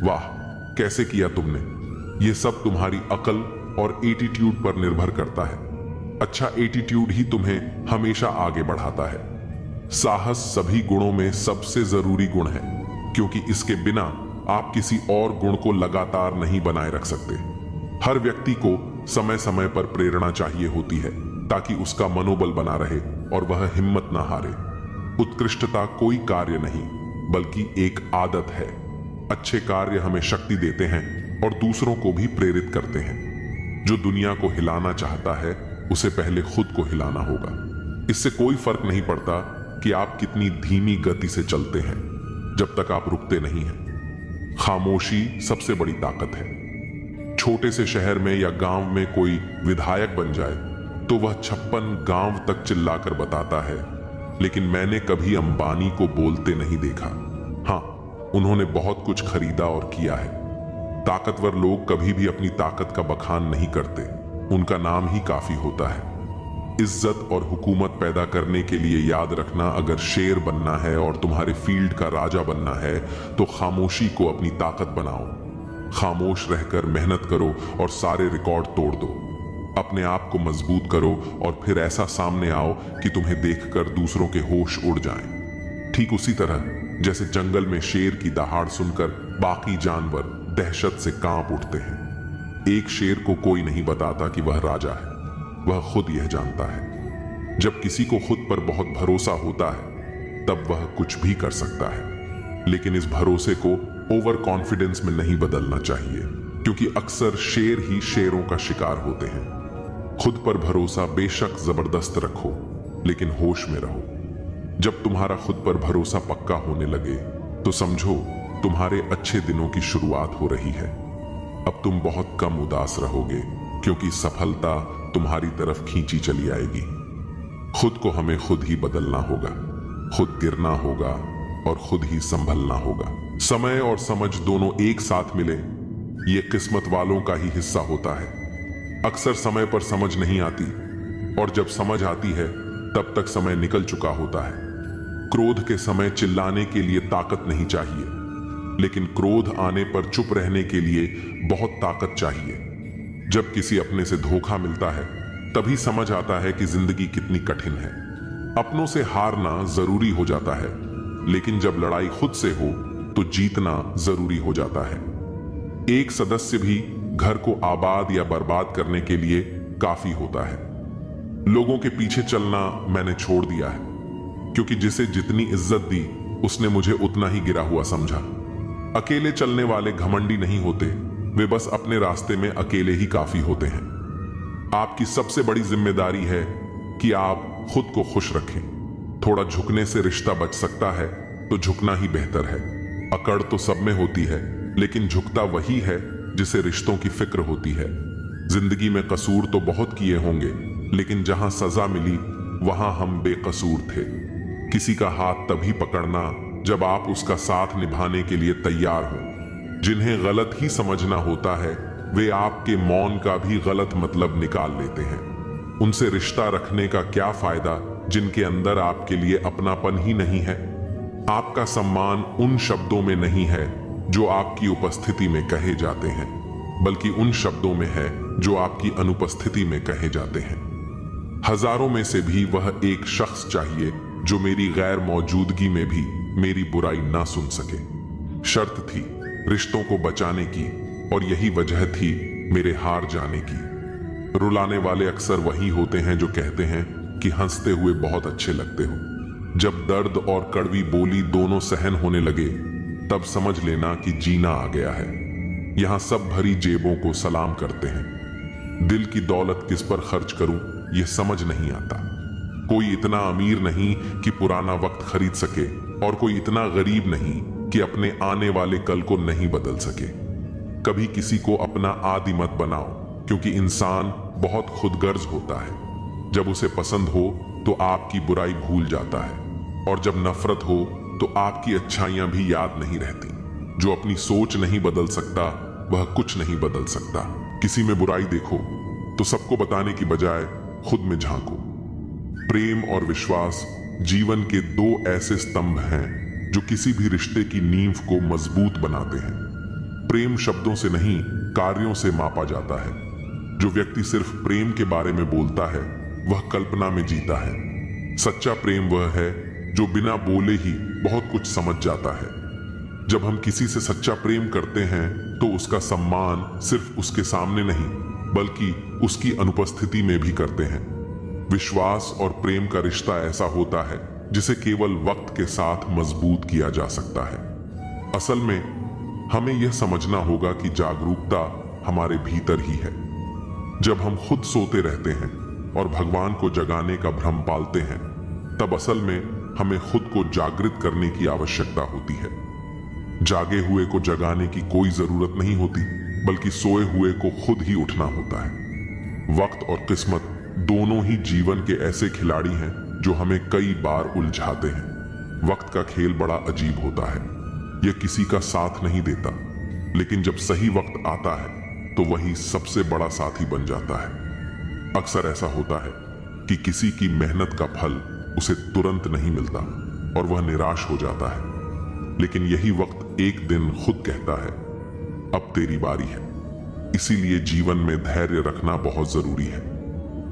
वाह कैसे किया तुमने। यह सब तुम्हारी अकल और एटीट्यूड पर निर्भर करता है। अच्छा एटीट्यूड ही तुम्हें हमेशा आगे बढ़ाता है। साहस सभी गुणों में सबसे जरूरी गुण है, क्योंकि इसके बिना आप किसी और गुण को लगातार नहीं बनाए रख सकते। हर व्यक्ति को समय समय पर प्रेरणा चाहिए होती है, ताकि उसका मनोबल बना रहे और वह हिम्मत ना हारे। उत्कृष्टता कोई कार्य नहीं, बल्कि एक आदत है। अच्छे कार्य हमें शक्ति देते हैं और दूसरों को भी प्रेरित करते हैं। जो दुनिया को हिलाना चाहता है, उसे पहले खुद को हिलाना होगा। इससे कोई फर्क नहीं पड़ता कि आप कितनी धीमी गति से चलते हैं, जब तक आप रुकते नहीं हैं। खामोशी सबसे बड़ी ताकत है। छोटे से शहर में या गांव में कोई विधायक बन जाए तो वह 56 गांव तक चिल्लाकर बताता है, लेकिन मैंने कभी अंबानी को बोलते नहीं देखा। हाँ, उन्होंने बहुत कुछ खरीदा और किया है। ताकतवर लोग कभी भी अपनी ताकत का बखान नहीं करते, उनका नाम ही काफी होता है। इज्जत और हुकूमत पैदा करने के लिए याद रखना, अगर शेर बनना है और तुम्हारे फील्ड का राजा बनना है, तो खामोशी को अपनी ताकत बनाओ। खामोश रहकर मेहनत करो और सारे रिकॉर्ड तोड़ दो। अपने आप को मजबूत करो और फिर ऐसा सामने आओ कि तुम्हें देखकर दूसरों के होश उड़ जाएं। ठीक उसी तरह जैसे जंगल में शेर की दहाड़ सुनकर बाकी जानवर दहशत से कांप उठते हैं। एक शेर को कोई नहीं बताता कि वह राजा है, वह खुद यह जानता है। जब किसी को खुद पर बहुत भरोसा होता है तब वह कुछ भी कर सकता है, लेकिन इस भरोसे को ओवर कॉन्फिडेंस में नहीं बदलना चाहिए, क्योंकि अक्सर शेर ही शेरों का शिकार होते हैं। खुद पर भरोसा बेशक जबरदस्त रखो, लेकिन होश में रहो। जब तुम्हारा खुद पर भरोसा पक्का होने लगे तो समझो तुम्हारे अच्छे दिनों की शुरुआत हो रही है। अब तुम बहुत कम उदास रहोगे, क्योंकि सफलता तुम्हारी तरफ खींची चली आएगी। खुद को हमें खुद ही बदलना होगा, खुद गिरना होगा और खुद ही संभलना होगा। समय और समझ दोनों एक साथ मिले, ये किस्मत वालों का ही हिस्सा होता है। अक्सर समय पर समझ नहीं आती, और जब समझ आती है तब तक समय निकल चुका होता है। क्रोध के समय चिल्लाने के लिए ताकत नहीं चाहिए, लेकिन क्रोध आने पर चुप रहने के लिए बहुत ताकत चाहिए। जब किसी अपने से धोखा मिलता है तभी समझ आता है कि जिंदगी कितनी कठिन है। अपनों से हारना जरूरी हो जाता है, लेकिन जब लड़ाई खुद से हो तो जीतना जरूरी हो जाता है। एक सदस्य भी घर को आबाद या बर्बाद करने के लिए काफी होता है। लोगों के पीछे चलना मैंने छोड़ दिया है, क्योंकि जिसे जितनी इज्जत दी उसने मुझे उतना ही गिरा हुआ समझा। अकेले चलने वाले घमंडी नहीं होते, वे बस अपने रास्ते में अकेले ही काफी होते हैं। आपकी सबसे बड़ी जिम्मेदारी है कि आप खुद को खुश रखें। थोड़ा झुकने से रिश्ता बच सकता है तो झुकना ही बेहतर है। अकड़ तो सब में होती है, लेकिन झुकता वही है जिसे रिश्तों की फिक्र होती है। जिंदगी में कसूर तो बहुत किए होंगे, लेकिन जहां सजा मिली वहां हम बेकसूर थे। किसी का हाथ तभी पकड़ना जब आप उसका साथ निभाने के लिए तैयार हो। जिन्हें गलत ही समझना होता है वे आपके मौन का भी गलत मतलब निकाल लेते हैं। उनसे रिश्ता रखने का क्या फायदा जिनके अंदर आपके लिए अपनापन ही नहीं है। आपका सम्मान उन शब्दों में नहीं है जो आपकी उपस्थिति में कहे जाते हैं, बल्कि उन शब्दों में है जो आपकी अनुपस्थिति में कहे जाते हैं। हजारों में से भी वह एक शख्स चाहिए जो मेरी गैर मौजूदगी में भी मेरी बुराई ना सुन सके। शर्त थी रिश्तों को बचाने की, और यही वजह थी मेरे हार जाने की। रुलाने वाले अक्सर वही होते हैं जो कहते हैं कि हंसते हुए बहुत अच्छे लगते हो। जब दर्द और कड़वी बोली दोनों सहन होने लगे तब समझ लेना कि जीना आ गया है। यहां सब भरी जेबों को सलाम करते हैं। दिल की दौलत किस पर खर्च करूं यह समझ नहीं आता। कोई इतना अमीर नहीं कि पुराना वक्त खरीद सके, और कोई इतना गरीब नहीं कि अपने आने वाले कल को नहीं बदल सके। कभी किसी को अपना आदी मत बनाओ, क्योंकि इंसान बहुत खुदगर्ज होता है। जब उसे पसंद हो तो आपकी बुराई भूल जाता है, और जब नफरत हो तो आपकी अच्छाइयां भी याद नहीं रहती। जो अपनी सोच नहीं बदल सकता वह कुछ नहीं बदल सकता। किसी में बुराई देखो तो सबको बताने की बजाय खुद में झांको। प्रेम और विश्वास जीवन के दो ऐसे स्तंभ हैं जो किसी भी रिश्ते की नींव को मजबूत बनाते हैं। प्रेम शब्दों से नहीं, कार्यों से मापा जाता है। जो व्यक्ति सिर्फ प्रेम के बारे में बोलता है वह कल्पना में जीता है। सच्चा प्रेम वह है जो बिना बोले ही बहुत कुछ समझ जाता है। जब हम किसी से सच्चा प्रेम करते हैं तो उसका सम्मान सिर्फ उसके सामने नहीं, बल्कि उसकी अनुपस्थिति में भी करते हैं। विश्वास और प्रेम का रिश्ता ऐसा होता है जिसे केवल वक्त के साथ मजबूत किया जा सकता है। असल में हमें यह समझना होगा कि जागरूकता हमारे भीतर ही है। जब हम खुद सोते रहते हैं और भगवान को जगाने का भ्रम पालते हैं, तब असल में हमें खुद को जागृत करने की आवश्यकता होती है। जागे हुए को जगाने की कोई जरूरत नहीं होती, बल्कि सोए हुए को खुद ही उठना होता है। वक्त और किस्मत दोनों ही जीवन के ऐसे खिलाड़ी हैं जो हमें कई बार उलझाते हैं। वक्त का खेल बड़ा अजीब होता है। यह किसी का साथ नहीं देता, लेकिन जब सही वक्त आता है तो वही सबसे बड़ा साथी बन जाता है। अक्सर ऐसा होता है कि किसी की मेहनत का फल उसे तुरंत नहीं मिलता और वह निराश हो जाता है, लेकिन यही वक्त एक दिन खुद कहता है अब तेरी बारी है। इसीलिए जीवन में धैर्य रखना बहुत जरूरी है।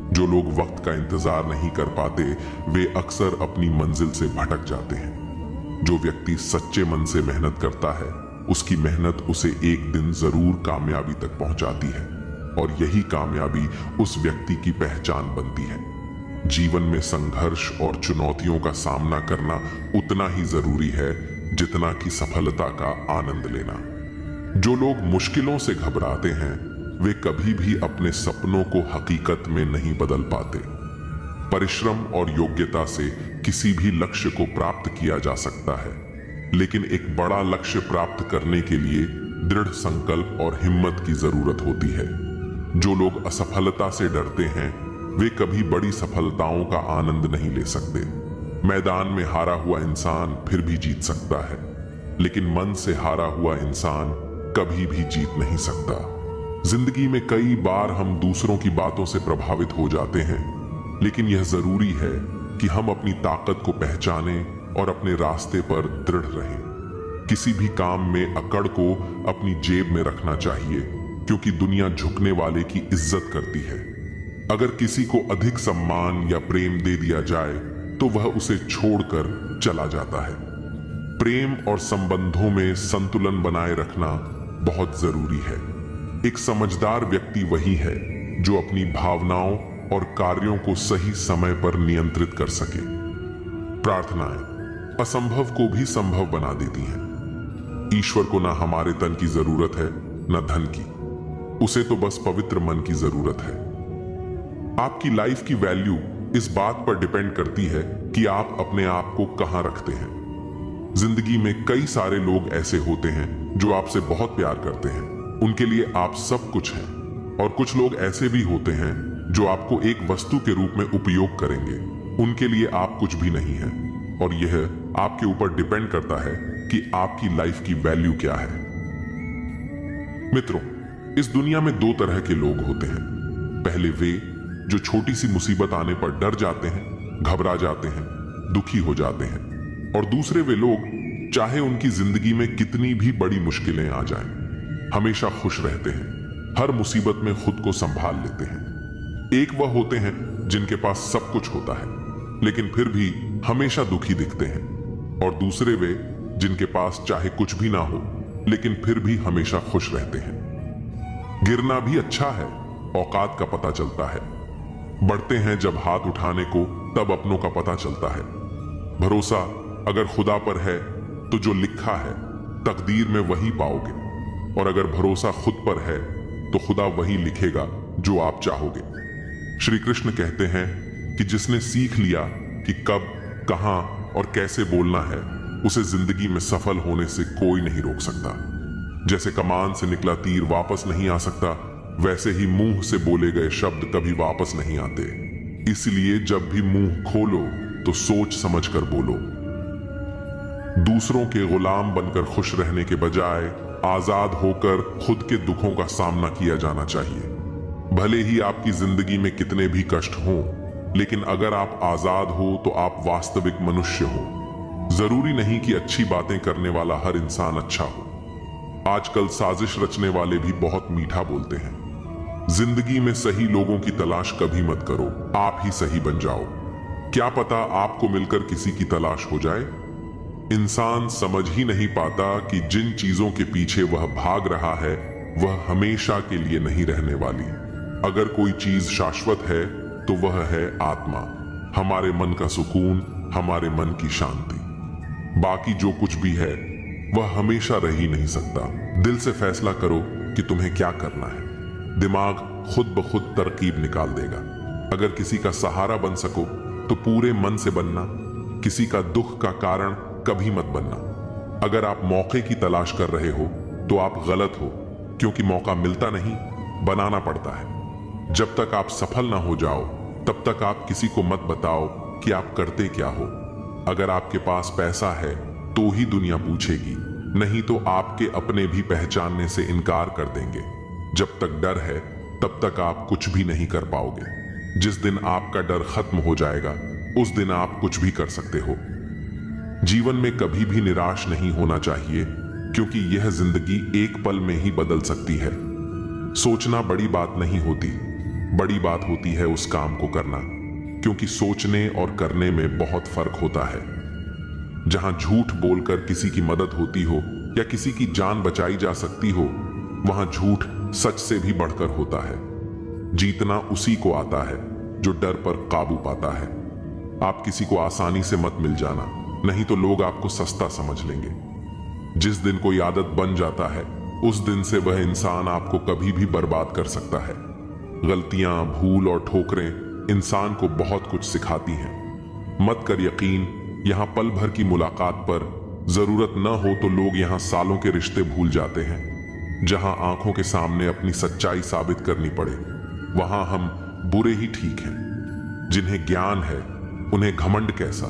जो लोग वक्त का इंतजार नहीं कर पाते वे अक्सर अपनी मंजिल से भटक जाते हैं। जो व्यक्ति सच्चे मन से मेहनत करता है उसकी मेहनत उसे एक दिन जरूर कामयाबी तक पहुंचाती है। और यही कामयाबी उस व्यक्ति की पहचान बनती है। जीवन में संघर्ष और चुनौतियों का सामना करना उतना ही जरूरी है जितना कि सफलता का आनंद लेना। जो लोग मुश्किलों से घबराते हैं वे कभी भी अपने सपनों को हकीकत में नहीं बदल पाते। परिश्रम और योग्यता से किसी भी लक्ष्य को प्राप्त किया जा सकता है, लेकिन एक बड़ा लक्ष्य प्राप्त करने के लिए दृढ़ संकल्प और हिम्मत की जरूरत होती है। जो लोग असफलता से डरते हैं वे कभी बड़ी सफलताओं का आनंद नहीं ले सकते। मैदान में हारा हुआ इंसान फिर भी जीत सकता है, लेकिन मन से हारा हुआ इंसान कभी भी जीत नहीं सकता। जिंदगी में कई बार हम दूसरों की बातों से प्रभावित हो जाते हैं, लेकिन यह जरूरी है कि हम अपनी ताकत को पहचानें और अपने रास्ते पर दृढ़ रहें। किसी भी काम में अकड़ को अपनी जेब में रखना चाहिए, क्योंकि दुनिया झुकने वाले की इज्जत करती है। अगर किसी को अधिक सम्मान या प्रेम दे दिया जाए तो वह उसे छोड़कर चला जाता है। प्रेम और संबंधों में संतुलन बनाए रखना बहुत जरूरी है। एक समझदार व्यक्ति वही है जो अपनी भावनाओं और कार्यों को सही समय पर नियंत्रित कर सके। प्रार्थनाएं असंभव को भी संभव बना देती हैं। ईश्वर को ना हमारे तन की जरूरत है न धन की, उसे तो बस पवित्र मन की जरूरत है। आपकी लाइफ की वैल्यू इस बात पर डिपेंड करती है कि आप अपने आप को कहां रखते हैं। जिंदगी में कई सारे लोग ऐसे होते हैं जो आपसे बहुत प्यार करते हैं, उनके लिए आप सब कुछ हैं, और कुछ लोग ऐसे भी होते हैं जो आपको एक वस्तु के रूप में उपयोग करेंगे, उनके लिए आप कुछ भी नहीं हैं। और यह आपके ऊपर डिपेंड करता है कि आपकी लाइफ की वैल्यू क्या है। मित्रों, इस दुनिया में दो तरह के लोग होते हैं। पहले वे जो छोटी सी मुसीबत आने पर डर जाते हैं, घबरा जाते हैं, दुखी हो जाते हैं, और दूसरे वे लोग चाहे उनकी जिंदगी में कितनी भी बड़ी मुश्किलें आ जाएं, हमेशा खुश रहते हैं, हर मुसीबत में खुद को संभाल लेते हैं। एक वह होते हैं जिनके पास सब कुछ होता है लेकिन फिर भी हमेशा दुखी दिखते हैं, और दूसरे वे जिनके पास चाहे कुछ भी ना हो लेकिन फिर भी हमेशा खुश रहते हैं। गिरना भी अच्छा है, औकात का पता चलता है। बढ़ते हैं जब हाथ उठाने को तब अपनों का पता चलता है। भरोसा अगर खुदा पर है तो जो लिखा है तकदीर में वही पाओगे, और अगर भरोसा खुद पर है तो खुदा वही लिखेगा जो आप चाहोगे। श्री कृष्ण कहते हैं कि जिसने सीख लिया कि कब, कहां और कैसे बोलना है, उसे जिंदगी में सफल होने से कोई नहीं रोक सकता। जैसे कमान से निकला तीर वापस नहीं आ सकता, वैसे ही मुंह से बोले गए शब्द कभी वापस नहीं आते। इसलिए जब भी मुंह खोलो तो सोच समझकर बोलो। दूसरों के गुलाम बनकर खुश रहने के बजाय आजाद होकर खुद के दुखों का सामना किया जाना चाहिए। भले ही आपकी जिंदगी में कितने भी कष्ट हों, लेकिन अगर आप आजाद हो तो आप वास्तविक मनुष्य हो। जरूरी नहीं कि अच्छी बातें करने वाला हर इंसान अच्छा हो। आजकल साजिश रचने वाले भी बहुत मीठा बोलते हैं। जिंदगी में सही लोगों की तलाश कभी मत करो, आप ही सही बन जाओ। क्या पता आपको मिलकर किसी की तलाश हो जाए। इंसान समझ ही नहीं पाता कि जिन चीजों के पीछे वह भाग रहा है वह हमेशा के लिए नहीं रहने वाली। अगर कोई चीज शाश्वत है तो वह है आत्मा, हमारे मन का सुकून, हमारे मन की शांति। बाकी जो कुछ भी है वह हमेशा रह ही नहीं सकता। दिल से फैसला करो कि तुम्हें क्या करना है। दिमाग खुद ब खुद तरकीब निकाल देगा। अगर किसी का सहारा बन सको तो पूरे मन से बनना। किसी का दुख का कारण कभी मत बनना। अगर आप मौके की तलाश कर रहे हो तो आप गलत हो, क्योंकि मौका मिलता नहीं, बनाना पड़ता है। जब तक आप सफल ना हो जाओ तब तक आप किसी को मत बताओ कि आप करते क्या हो। अगर आपके पास पैसा है तो ही दुनिया पूछेगी, नहीं तो आपके अपने भी पहचानने से इनकार कर देंगे। जब तक डर है तब तक आप कुछ भी नहीं कर पाओगे। जिस दिन आपका डर खत्म हो जाएगा उस दिन आप कुछ भी कर सकते हो। जीवन में कभी भी निराश नहीं होना चाहिए, क्योंकि यह जिंदगी एक पल में ही बदल सकती है। सोचना बड़ी बात नहीं होती, बड़ी बात होती है उस काम को करना, क्योंकि सोचने और करने में बहुत फर्क होता है। जहां झूठ बोलकर किसी की मदद होती हो या किसी की जान बचाई जा सकती हो, वहां झूठ सच से भी बढ़कर होता है। जीतना उसी को आता है जो डर पर काबू पाता है। आप किसी को आसानी से मत मिल जाना, नहीं तो लोग आपको सस्ता समझ लेंगे। जिस दिन कोई आदत बन जाता है, उस दिन से वह इंसान आपको कभी भी बर्बाद कर सकता है। गलतियां, भूल और ठोकरें इंसान को बहुत कुछ सिखाती हैं। मत कर यकीन, यहां पल भर की मुलाकात पर जरूरत न हो तो लोग यहां सालों के रिश्ते भूल जाते हैं। जहां आंखों के सामने अपनी सच्चाई साबित करनी पड़े, वहां हम बुरे ही ठीक हैं। जिन्हें ज्ञान है उन्हें घमंड कैसा,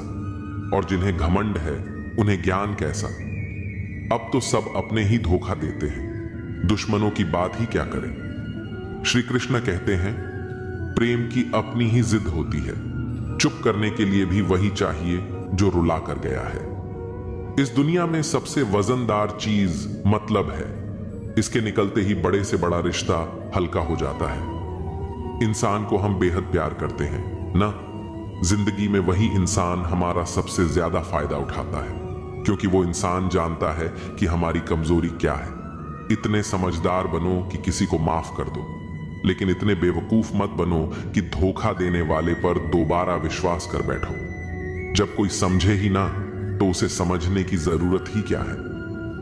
और जिन्हें घमंड है उन्हें ज्ञान कैसा। अब तो सब अपने ही धोखा देते हैं, दुश्मनों की बात ही क्या करें। श्री कृष्ण कहते हैं, प्रेम की अपनी ही जिद होती है, चुप करने के लिए भी वही चाहिए जो रुला कर गया है। इस दुनिया में सबसे वजनदार चीज मतलब है। इसके निकलते ही बड़े से बड़ा रिश्ता हल्का हो जाता है। इंसान को हम बेहद प्यार करते हैं ना। जिंदगी में वही इंसान हमारा सबसे ज्यादा फायदा उठाता है, क्योंकि वो इंसान जानता है कि हमारी कमजोरी क्या है। इतने समझदार बनो कि किसी को माफ कर दो, लेकिन इतने बेवकूफ मत बनो कि धोखा देने वाले पर दोबारा विश्वास कर बैठो। जब कोई समझे ही ना, तो उसे समझने की जरूरत ही क्या है।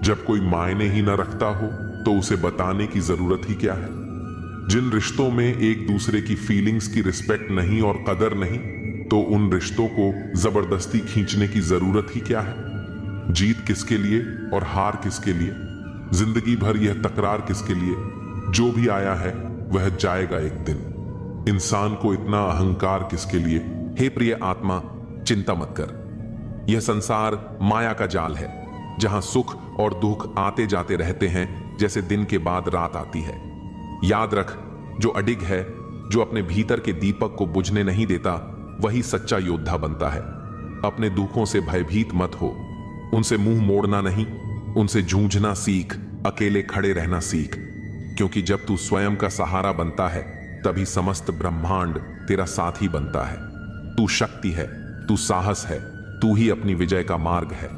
जब कोई मायने ही ना रखता हो, तो उसे बताने की जरूरत ही क्या है। जिन रिश्तों में एक दूसरे की फीलिंग्स की रिस्पेक्ट नहीं और कदर नहीं, तो उन रिश्तों को जबरदस्ती खींचने की जरूरत ही क्या है। जीत किसके लिए और हार किसके लिए, जिंदगी भर यह तकरार किसके लिए। जो भी आया है वह जाएगा एक दिन। इंसान को इतना अहंकार किसके लिए। हे प्रिय आत्मा, चिंता मत कर। यह संसार माया का जाल है, जहां सुख और दुख आते जाते रहते हैं, जैसे दिन के बाद रात आती है। याद रख, जो अडिग है, जो अपने भीतर के दीपक को बुझने नहीं देता, वही सच्चा योद्धा बनता है। अपने दुखों से भयभीत मत हो, उनसे मुंह मोड़ना नहीं, उनसे जूझना सीख, अकेले खड़े रहना सीख। क्योंकि जब तू स्वयं का सहारा बनता है, तभी समस्त ब्रह्मांड तेरा साथी बनता है। तू शक्ति है, तू साहस है, तू ही अपनी विजय का मार्ग है।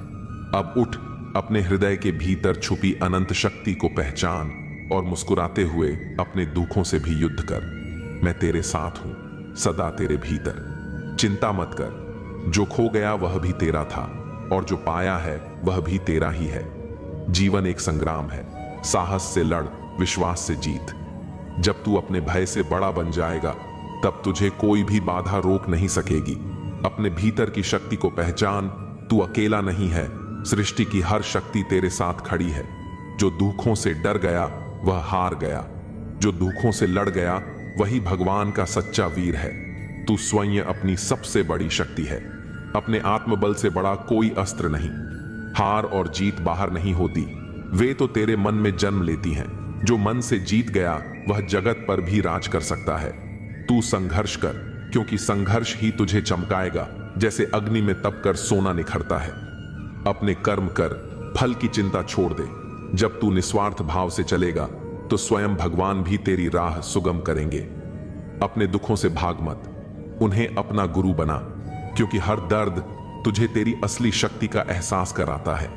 अब उठ, अपने हृदय के भीतर छुपी अनंत शक्ति को पहचान और मुस्कुराते हुए अपने दुखों से भी युद्ध कर। मैं तेरे साथ हूं, सदा तेरे भीतर। चिंता मत कर, जो खो गया वह भी तेरा था, और जो पाया है वह भी तेरा ही है। जीवन एक संग्राम है, साहस से लड़, विश्वास से जीत। जब तू अपने भय से बड़ा बन जाएगा, तब तुझे कोई भी बाधा रोक नहीं सकेगी। अपने भीतर की शक्ति को पहचान, तू अकेला नहीं है, सृष्टि की हर शक्ति तेरे साथ खड़ी है। जो दुखों से डर गया वह हार गया, जो दुखों से लड़ गया वही भगवान का सच्चा वीर है। तू स्वयं अपनी सबसे बड़ी शक्ति है। अपने आत्मबल से बड़ा कोई अस्त्र नहीं। हार और जीत बाहर नहीं होती, वे तो तेरे मन में जन्म लेती हैं। जो मन से जीत गया वह जगत पर भी राज कर सकता है। तू संघर्ष कर, क्योंकि संघर्ष ही तुझे चमकाएगा, जैसे अग्नि में तप कर सोना निखरता है। अपने कर्म कर, फल की चिंता छोड़ दे। जब तू निस्वार्थ भाव से चलेगा, तो स्वयं भगवान भी तेरी राह सुगम करेंगे। अपने दुखों से भाग मत, उन्हें अपना गुरु बना, क्योंकि हर दर्द तुझे तेरी असली शक्ति का एहसास कराता है।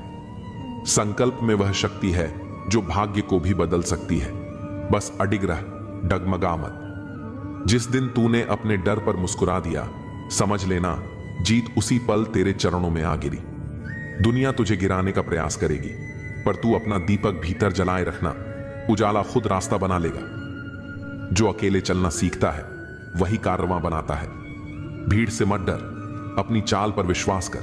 संकल्प में वह शक्ति है जो भाग्य को भी बदल सकती है। बस अडिग रह, डगमगा मत। जिस दिन तूने अपने डर पर मुस्कुरा दिया, समझ लेना जीत उसी पल तेरे चरणों में आ गिरी। दुनिया तुझे गिराने का प्रयास करेगी, पर तू अपना दीपक भीतर जलाए रखना, उजाला खुद रास्ता बना लेगा। जो अकेले चलना सीखता है वही कारवां बनाता है। भीड़ से मत डर, अपनी चाल पर विश्वास कर।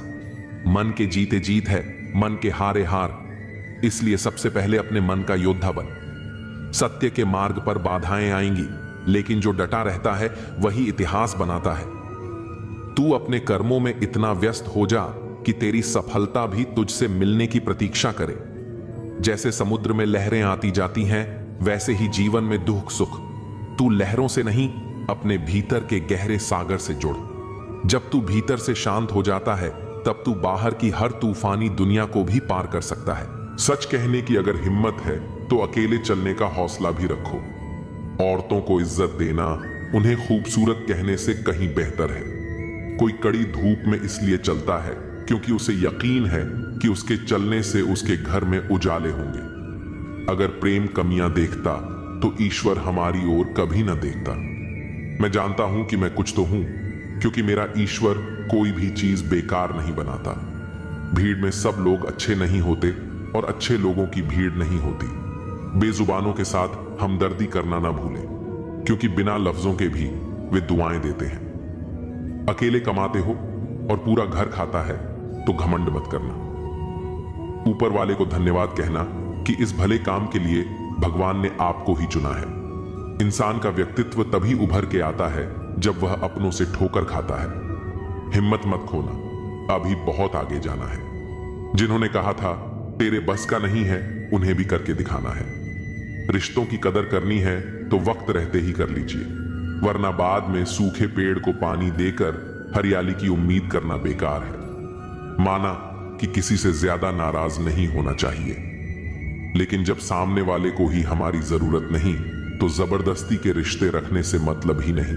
मन के जीते जीत है, मन के हारे हार। इसलिए सबसे पहले अपने मन का योद्धा बन। सत्य के मार्ग पर बाधाएं आएंगी, लेकिन जो डटा रहता है वही इतिहास बनाता है। तू अपने कर्मों में इतना व्यस्त हो जा कि तेरी सफलता भी तुझसे मिलने की प्रतीक्षा करे। जैसे समुद्र में लहरें आती जाती हैं, वैसे ही जीवन में दुख सुख। तू लहरों से नहीं, अपने भीतर के गहरे सागर से जुड़। जब तू भीतर से शांत हो जाता है, तब तू बाहर की हर तूफानी दुनिया को भी पार कर सकता है। सच कहने की अगर हिम्मत है, तो अकेले चलने का हौसला भी रखो। औरतों को इज्जत देना उन्हें खूबसूरत कहने से कहीं बेहतर है। कोई कड़ी धूप में इसलिए चलता है क्योंकि उसे यकीन है कि उसके चलने से उसके घर में उजाले होंगे। अगर प्रेम कमियां देखता, तो ईश्वर हमारी ओर कभी न देखता। मैं जानता हूं कि मैं कुछ तो हूं, क्योंकि मेरा ईश्वर कोई भी चीज बेकार नहीं बनाता। भीड़ में सब लोग अच्छे नहीं होते और अच्छे लोगों की भीड़ नहीं होती। बेजुबानों के साथ हमदर्दी करना ना भूलें, क्योंकि बिना लफ्जों के भी वे दुआएं देते हैं। अकेले कमाते हो और पूरा घर खाता है तो घमंड मत करना। ऊपर वाले को धन्यवाद कहना कि इस भले काम के लिए भगवान ने आपको ही चुना है। इंसान का व्यक्तित्व तभी उभर के आता है जब वह अपनों से ठोकर खाता है। हिम्मत मत खोना, अभी बहुत आगे जाना है। जिन्होंने कहा था तेरे बस का नहीं है, उन्हें भी करके दिखाना है। रिश्तों की कदर करनी है तो वक्त रहते ही कर लीजिए, वरना बाद में सूखे पेड़ को पानी देकर हरियाली की उम्मीद करना बेकार है। माना कि किसी से ज्यादा नाराज नहीं होना चाहिए, लेकिन जब सामने वाले को ही हमारी जरूरत नहीं तो जबरदस्ती के रिश्ते रखने से मतलब ही नहीं।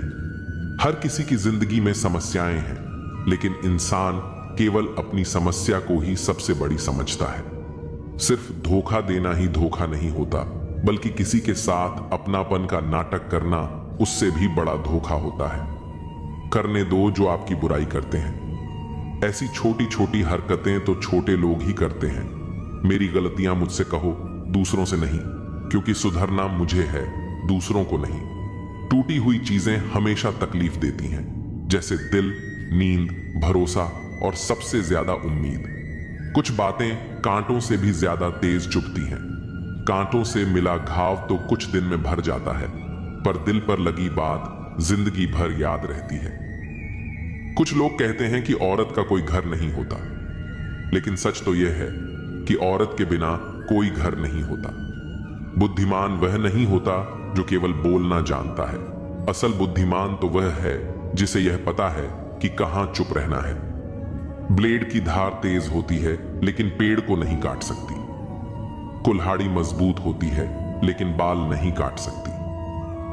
हर किसी की जिंदगी में समस्याएं हैं, लेकिन इंसान केवल अपनी समस्या को ही सबसे बड़ी समझता है। सिर्फ धोखा देना ही धोखा नहीं होता, बल्कि किसी के साथ अपनापन का नाटक करना उससे भी बड़ा धोखा होता है। करने दो जो आपकी बुराई करते हैं। ऐसी छोटी छोटी हरकतें तो छोटे लोग ही करते हैं। मेरी गलतियां मुझसे कहो, दूसरों से नहीं, क्योंकि सुधरना मुझे है, दूसरों को नहीं। टूटी हुई चीजें हमेशा तकलीफ देती हैं, जैसे दिल, नींद, भरोसा और सबसे ज्यादा उम्मीद। कुछ बातें कांटों से भी ज्यादा तेज चुभती हैं। कांटों से मिला घाव तो कुछ दिन में भर जाता है, पर दिल पर लगी बात जिंदगी भर याद रहती है। कुछ लोग कहते हैं कि औरत का कोई घर नहीं होता, लेकिन सच तो यह है कि औरत के बिना कोई घर नहीं होता। बुद्धिमान वह नहीं होता जो केवल बोलना जानता है। असल बुद्धिमान तो वह है जिसे यह पता है कि कहां चुप रहना है। ब्लेड की धार तेज होती है, लेकिन पेड़ को नहीं काट सकती। कुल्हाड़ी मजबूत होती है, लेकिन बाल नहीं काट सकती।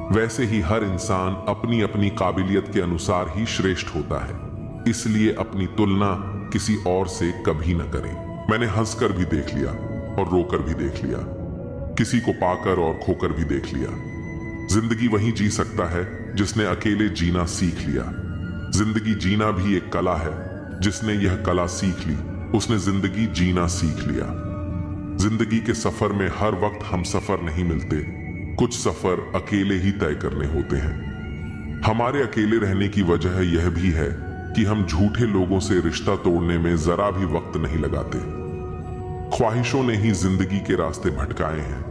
वैसे ही हर इंसान अपनी अपनी काबिलियत के अनुसार ही श्रेष्ठ होता है, इसलिए अपनी तुलना किसी और से कभी न करें। मैंने हंसकर भी देख लिया और रोकर भी देख लिया, किसी को पाकर और खोकर भी देख लिया। जिंदगी वही जी सकता है जिसने अकेले जीना सीख लिया। जिंदगी जीना भी एक कला है, जिसने यह कला सीख ली उसने जिंदगी जीना सीख लिया। जिंदगी के सफर में हर वक्त हम सफर नहीं मिलते, कुछ सफर अकेले ही तय करने होते हैं। हमारे अकेले रहने की वजह यह भी है कि हम झूठे लोगों से रिश्ता तोड़ने में जरा भी वक्त नहीं लगाते। ख्वाहिशों ने ही जिंदगी के रास्ते भटकाए हैं,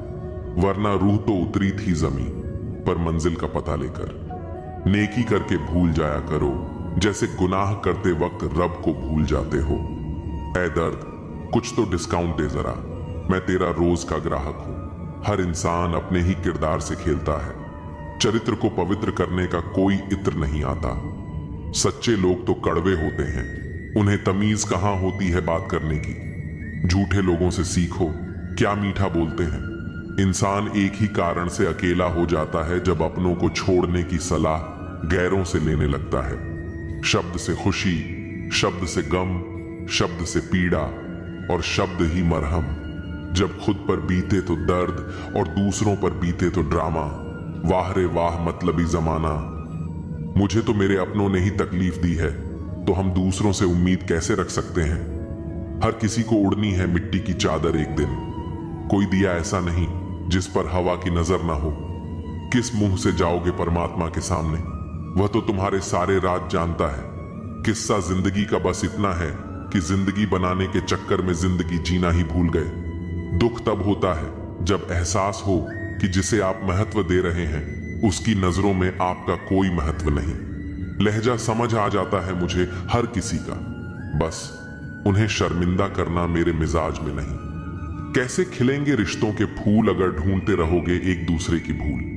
वरना रूह तो उतरी थी जमीन पर मंजिल का पता लेकर। नेकी करके भूल जाया करो, जैसे गुनाह करते वक्त रब को भूल जाते हो। ऐ दर्द, कुछ तो डिस्काउंट दे जरा, मैं तेरा रोज का ग्राहक हूं। हर इंसान अपने ही किरदार से खेलता है। चरित्र को पवित्र करने का कोई इत्र नहीं आता। सच्चे लोग तो कड़वे होते हैं, उन्हें तमीज कहां होती है बात करने की। झूठे लोगों से सीखो, क्या मीठा बोलते हैं। इंसान एक ही कारण से अकेला हो जाता है जब अपनों को छोड़ने की सलाह गैरों से लेने लगता है। शब्द से खुशी, शब्द से गम, शब्द से पीड़ा और शब्द ही मरहम। जब खुद पर बीते तो दर्द और दूसरों पर बीते तो ड्रामा। वाह रे वाह मतलबी जमाना। मुझे तो मेरे अपनों ने ही तकलीफ दी है, तो हम दूसरों से उम्मीद कैसे रख सकते हैं। हर किसी को उड़नी है मिट्टी की चादर एक दिन। कोई दिया ऐसा नहीं जिस पर हवा की नजर ना हो। किस मुंह से जाओगे परमात्मा के सामने, वह तो तुम्हारे सारे राज जानता है। किस्सा जिंदगी का बस इतना है कि जिंदगी बनाने के चक्कर में जिंदगी जीना ही भूल गए। दुख तब होता है जब एहसास हो कि जिसे आप महत्व दे रहे हैं उसकी नजरों में आपका कोई महत्व नहीं। लहजा समझ आ जाता है मुझे हर किसी का, बस उन्हें शर्मिंदा करना मेरे मिजाज में नहीं। कैसे खिलेंगे रिश्तों के फूल अगर ढूंढते रहोगे एक दूसरे की भूल।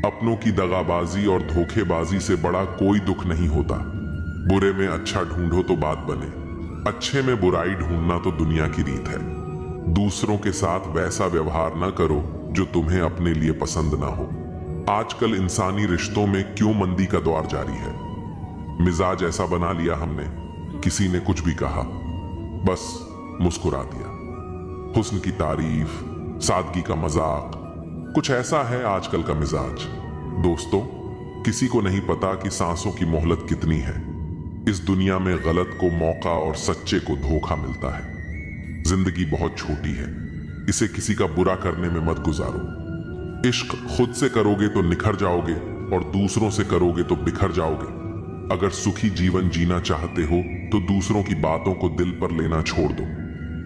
अपनों की दगाबाजी और धोखेबाजी से बड़ा कोई दुख नहीं होता। बुरे में अच्छा ढूंढो तो बात बने, अच्छे में बुराई ढूंढना तो दुनिया की रीत है। दूसरों के साथ वैसा व्यवहार ना करो जो तुम्हें अपने लिए पसंद ना हो। आजकल इंसानी रिश्तों में क्यों मंदी का दौर जारी है। मिजाज ऐसा बना लिया हमने, किसी ने कुछ भी कहा बस मुस्कुरा दिया। हुस्न की तारीफ, सादगी का मजाक, कुछ ऐसा है आजकल का मिजाज। दोस्तों, किसी को नहीं पता कि सांसों की मोहलत कितनी है। इस दुनिया में गलत को मौका और सच्चे को धोखा मिलता है। जिंदगी बहुत छोटी है, इसे किसी का बुरा करने में मत गुजारो। इश्क खुद से करोगे तो निखर जाओगे और दूसरों से करोगे तो बिखर जाओगे। अगर सुखी जीवन जीना चाहते हो तो दूसरों की बातों को दिल पर लेना छोड़ दो।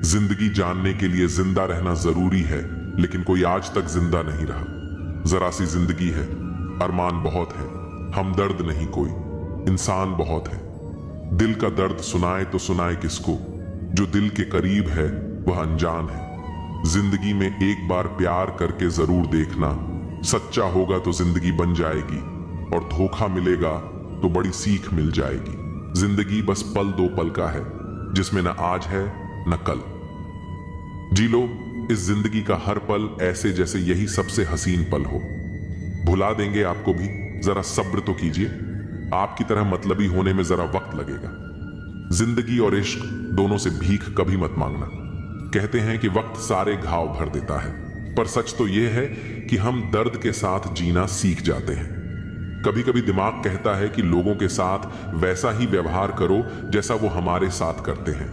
जिंदगी जानने के लिए जिंदा रहना जरूरी है, लेकिन कोई आज तक जिंदा नहीं रहा। जरा सी जिंदगी है, अरमान बहुत है, हमदर्द नहीं कोई, इंसान बहुत है। दिल का दर्द सुनाए तो सुनाए किसको, जो दिल के करीब है वह अनजान है। जिंदगी में एक बार प्यार करके जरूर देखना, सच्चा होगा तो जिंदगी बन जाएगी, और धोखा मिलेगा तो बड़ी सीख मिल जाएगी। जिंदगी बस पल दो पल का है, जिसमें न आज है न कल। जी लो इस जिंदगी का हर पल ऐसे जैसे यही सबसे हसीन पल हो। भुला देंगे आपको भी, जरा सब्र तो कीजिए। आपकी तरह मतलबी होने में जरा वक्त लगेगा। जिंदगी और इश्क दोनों से भीख कभी मत मांगना। कहते हैं कि वक्त सारे घाव भर देता है, पर सच तो यह है कि हम दर्द के साथ जीना सीख जाते हैं। कभी कभी दिमाग कहता है कि लोगों के साथ वैसा ही व्यवहार करो जैसा वो हमारे साथ करते हैं,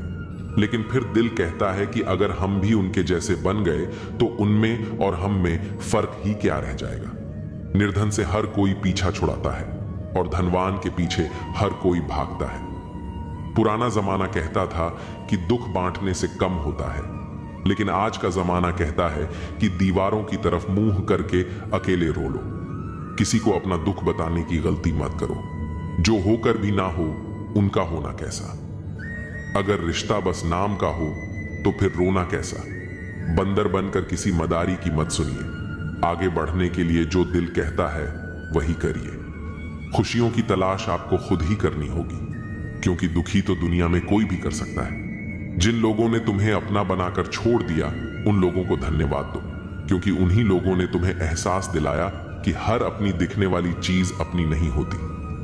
लेकिन फिर दिल कहता है कि अगर हम भी उनके जैसे बन गए तो उनमें और हम में फर्क ही क्या रह जाएगा। निर्धन से हर कोई पीछा छुड़ाता है और धनवान के पीछे हर कोई भागता है। पुराना जमाना कहता था कि दुख बांटने से कम होता है, लेकिन आज का जमाना कहता है कि दीवारों की तरफ मुंह करके अकेले रो लो। किसी को अपना दुख बताने की गलती मत करो। जो होकर भी ना हो उनका होना कैसा। अगर रिश्ता बस नाम का हो तो फिर रोना कैसा। बंदर बनकर किसी मदारी की मत सुनिए। आगे बढ़ने के लिए जो दिल कहता है वही करिए। खुशियों की तलाश आपको खुद ही करनी होगी, क्योंकि दुखी तो दुनिया में कोई भी कर सकता है। जिन लोगों ने तुम्हें अपना बनाकर छोड़ दिया उन लोगों को धन्यवाद दो, क्योंकि उन्हीं लोगों ने तुम्हें एहसास दिलाया कि हर अपनी दिखने वाली चीज अपनी नहीं होती।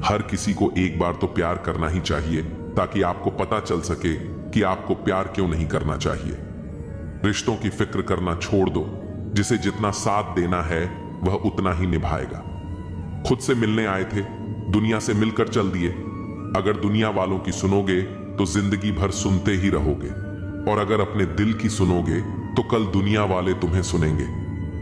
हर किसी को एक बार तो प्यार करना ही चाहिए, ताकि आपको पता चल सके कि आपको प्यार क्यों नहीं करना चाहिए। रिश्तों की फिक्र करना छोड़ दो। जिसे जितना साथ देना है वह उतना ही निभाएगा। खुद से मिलने आए थे, दुनिया से मिलकर चल दिए। अगर दुनिया वालों की सुनोगे तो जिंदगी भर सुनते ही रहोगे, और अगर अपने दिल की सुनोगे तो कल दुनिया वाले तुम्हें सुनेंगे।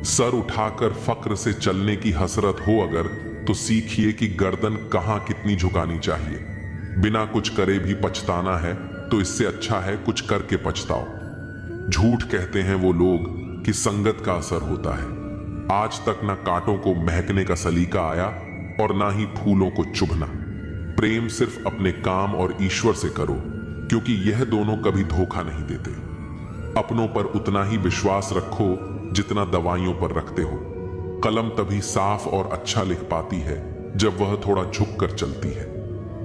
सर उठाकर फक्र से चलने की हसरत हो अगर, तो सीखिए कि गर्दन कहां कितनी झुकानी चाहिए। बिना कुछ करे भी पछताना है तो इससे अच्छा है कुछ करके पछताओ। झूठ कहते हैं वो लोग कि संगत का असर होता है। आज तक ना कांटों को महकने का सलीका आया और ना ही फूलों को चुभना। प्रेम सिर्फ अपने काम और ईश्वर से करो, क्योंकि यह दोनों कभी धोखा नहीं देते। अपनों पर उतना ही विश्वास रखो जितना दवाइयों पर रखते हो। कलम तभी साफ और अच्छा लिख पाती है जब वह थोड़ा झुक कर चलती है।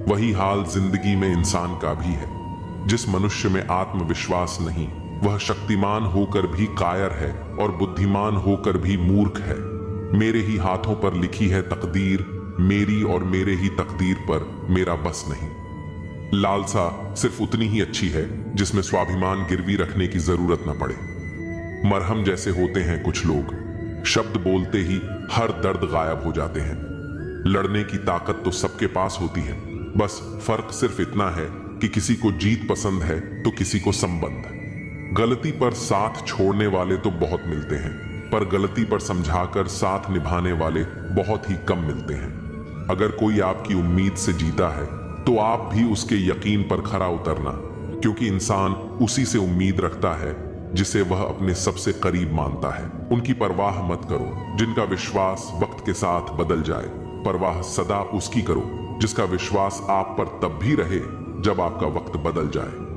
वही हाल जिंदगी में इंसान का भी है। जिस मनुष्य में आत्मविश्वास नहीं वह शक्तिमान होकर भी कायर है और बुद्धिमान होकर भी मूर्ख है। मेरे ही हाथों पर लिखी है तकदीर, मेरी और मेरे ही तकदीर पर मेरा बस नहीं। लालसा सिर्फ उतनी ही अच्छी है जिसमें स्वाभिमान गिरवी रखने की जरूरत न पड़े। मरहम जैसे होते हैं कुछ लोग, शब्द बोलते ही हर दर्द गायब हो जाते हैं। लड़ने की ताकत तो सबके पास होती है, बस फर्क सिर्फ इतना है कि किसी को जीत पसंद है तो किसी को संबंध। गलती पर साथ छोड़ने वाले तो बहुत मिलते हैं, पर गलती पर समझाकर साथ निभाने वाले बहुत ही कम मिलते हैं। अगर कोई आपकी उम्मीद से जीता है तो आप भी उसके यकीन पर खरा उतरना, क्योंकि इंसान उसी से उम्मीद रखता है जिसे वह अपने सबसे करीब मानता है। उनकी परवाह मत करो जिनका विश्वास वक्त के साथ बदल जाए। परवाह सदा उसकी करो जिसका विश्वास आप पर तब भी रहे जब आपका वक्त बदल जाए।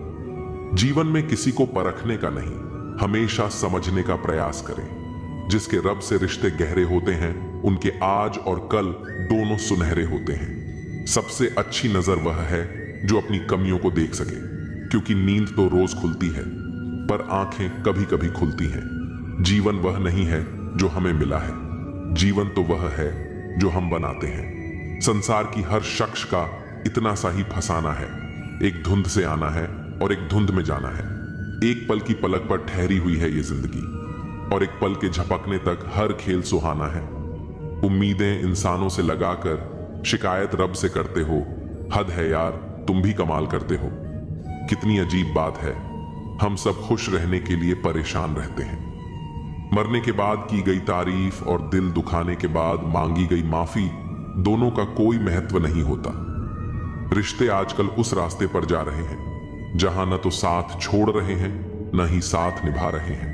जीवन में किसी को परखने का नहीं, हमेशा समझने का प्रयास करें। जिसके रब से रिश्ते गहरे होते हैं उनके आज और कल दोनों सुनहरे होते हैं। सबसे अच्छी नजर वह है जो अपनी कमियों को देख सके, क्योंकि नींद तो रोज खुलती है पर आंखें कभी कभी खुलती हैं। जीवन वह नहीं है जो हमें मिला है, जीवन तो वह है जो हम बनाते हैं। संसार की हर शख्स का इतना सा ही फसाना है, एक धुंध से आना है और एक धुंध में जाना है। एक पल की पलक पर ठहरी हुई है ये जिंदगी, और एक पल के झपकने तक हर खेल सुहाना है। उम्मीदें इंसानों से लगाकर शिकायत रब से करते हो। हद है यार, तुम भी कमाल करते हो। कितनी अजीब बात है, हम सब खुश रहने के लिए परेशान रहते हैं। मरने के बाद की गई तारीफ और दिल दुखाने के बाद मांगी गई माफी, दोनों का कोई महत्व नहीं होता। रिश्ते आजकल उस रास्ते पर जा रहे हैं जहां न तो साथ छोड़ रहे हैं, न ही साथ निभा रहे हैं,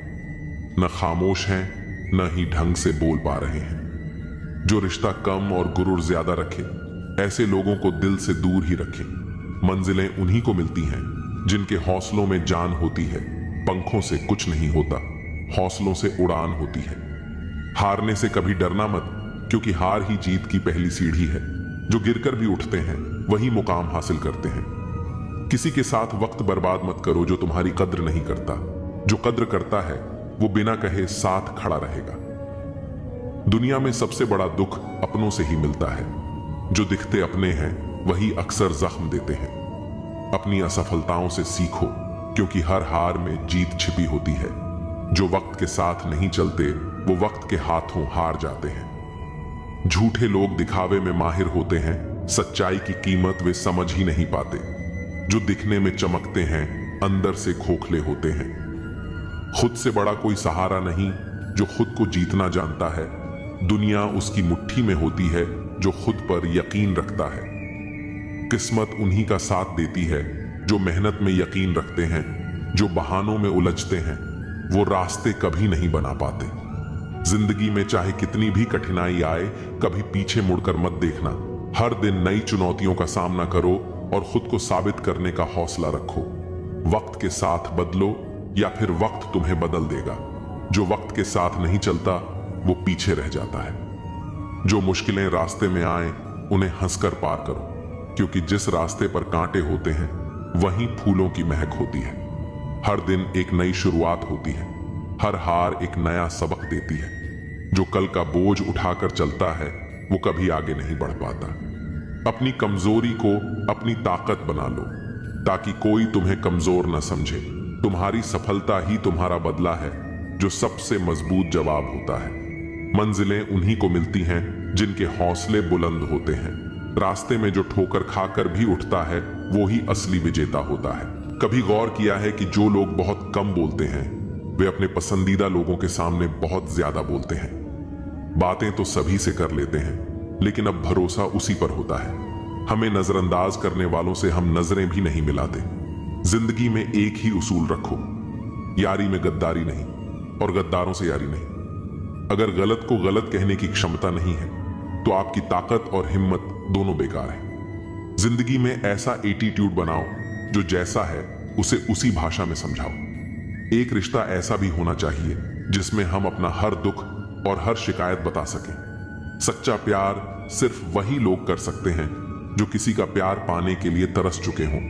न खामोश हैं, न ही ढंग से बोल पा रहे हैं। जो रिश्ता कम और गुरूर ज्यादा रखे, ऐसे लोगों को दिल से दूर ही रखें। मंजिलें उन्हीं को मिलती हैं जिनके हौसलों में जान होती है। पंखों से कुछ नहीं होता, हौसलों से उड़ान होती है। हारने से कभी डरना मत, क्योंकि हार ही जीत की पहली सीढ़ी है। जो गिरकर भी उठते हैं वही मुकाम हासिल करते हैं। किसी के साथ वक्त बर्बाद मत करो जो तुम्हारी कद्र नहीं करता। जो कद्र करता है वो बिना कहे साथ खड़ा रहेगा। दुनिया में सबसे बड़ा दुख अपनों से ही मिलता है। जो दिखते अपने हैं वही अक्सर जख्म देते हैं। अपनी असफलताओं से सीखो, क्योंकि हर हार में जीत छिपी होती है। जो वक्त के साथ नहीं चलते वो वक्त के हाथों हार जाते हैं। झूठे लोग दिखावे में माहिर होते हैं, सच्चाई की कीमत वे समझ ही नहीं पाते। जो दिखने में चमकते हैं अंदर से खोखले होते हैं। खुद से बड़ा कोई सहारा नहीं जो खुद को जीतना जानता है। दुनिया उसकी मुट्ठी में होती है जो खुद पर यकीन रखता है। किस्मत उन्हीं का साथ देती है जो मेहनत में यकीन रखते हैं। जो बहानों में उलझते हैं वो रास्ते कभी नहीं बना पाते। जिंदगी में चाहे कितनी भी कठिनाई आए, कभी पीछे मुड़कर मत देखना। हर दिन नई चुनौतियों का सामना करो और खुद को साबित करने का हौसला रखो। वक्त के साथ बदलो या फिर वक्त तुम्हें बदल देगा। जो वक्त के साथ नहीं चलता वो पीछे रह जाता है। जो मुश्किलें रास्ते में आए उन्हें हंसकर पार करो, क्योंकि जिस रास्ते पर कांटे होते हैं वहीं फूलों की महक होती है। हर दिन एक नई शुरुआत होती है। हर हार एक नया सबक देती है। जो कल का बोझ उठाकर चलता है वो कभी आगे नहीं बढ़ पाता। अपनी कमजोरी को अपनी ताकत बना लो, ताकि कोई तुम्हें कमजोर न समझे। तुम्हारी सफलता ही तुम्हारा बदला है, जो सबसे मजबूत जवाब होता है। मंजिलें उन्हीं को मिलती हैं जिनके हौसले बुलंद होते हैं। रास्ते में जो ठोकर खाकर भी उठता है वो ही असली विजेता होता है। कभी गौर किया है कि जो लोग बहुत कम बोलते हैं वे अपने पसंदीदा लोगों के सामने बहुत ज्यादा बोलते हैं। बातें तो सभी से कर लेते हैं, लेकिन अब भरोसा उसी पर होता है। हमें नजरअंदाज करने वालों से हम नजरें भी नहीं मिलाते। जिंदगी में एक ही उसूल रखो, यारी में गद्दारी नहीं और गद्दारों से यारी नहीं। अगर गलत को गलत कहने की क्षमता नहीं है तो आपकी ताकत और हिम्मत दोनों बेकार है। जिंदगी में ऐसा एटीट्यूड बनाओ जो जैसा है उसे उसी भाषा में समझाओ। एक रिश्ता ऐसा भी होना चाहिए जिसमें हम अपना हर दुख और हर शिकायत बता सकें। सच्चा प्यार सिर्फ वही लोग कर सकते हैं जो किसी का प्यार पाने के लिए तरस चुके हों।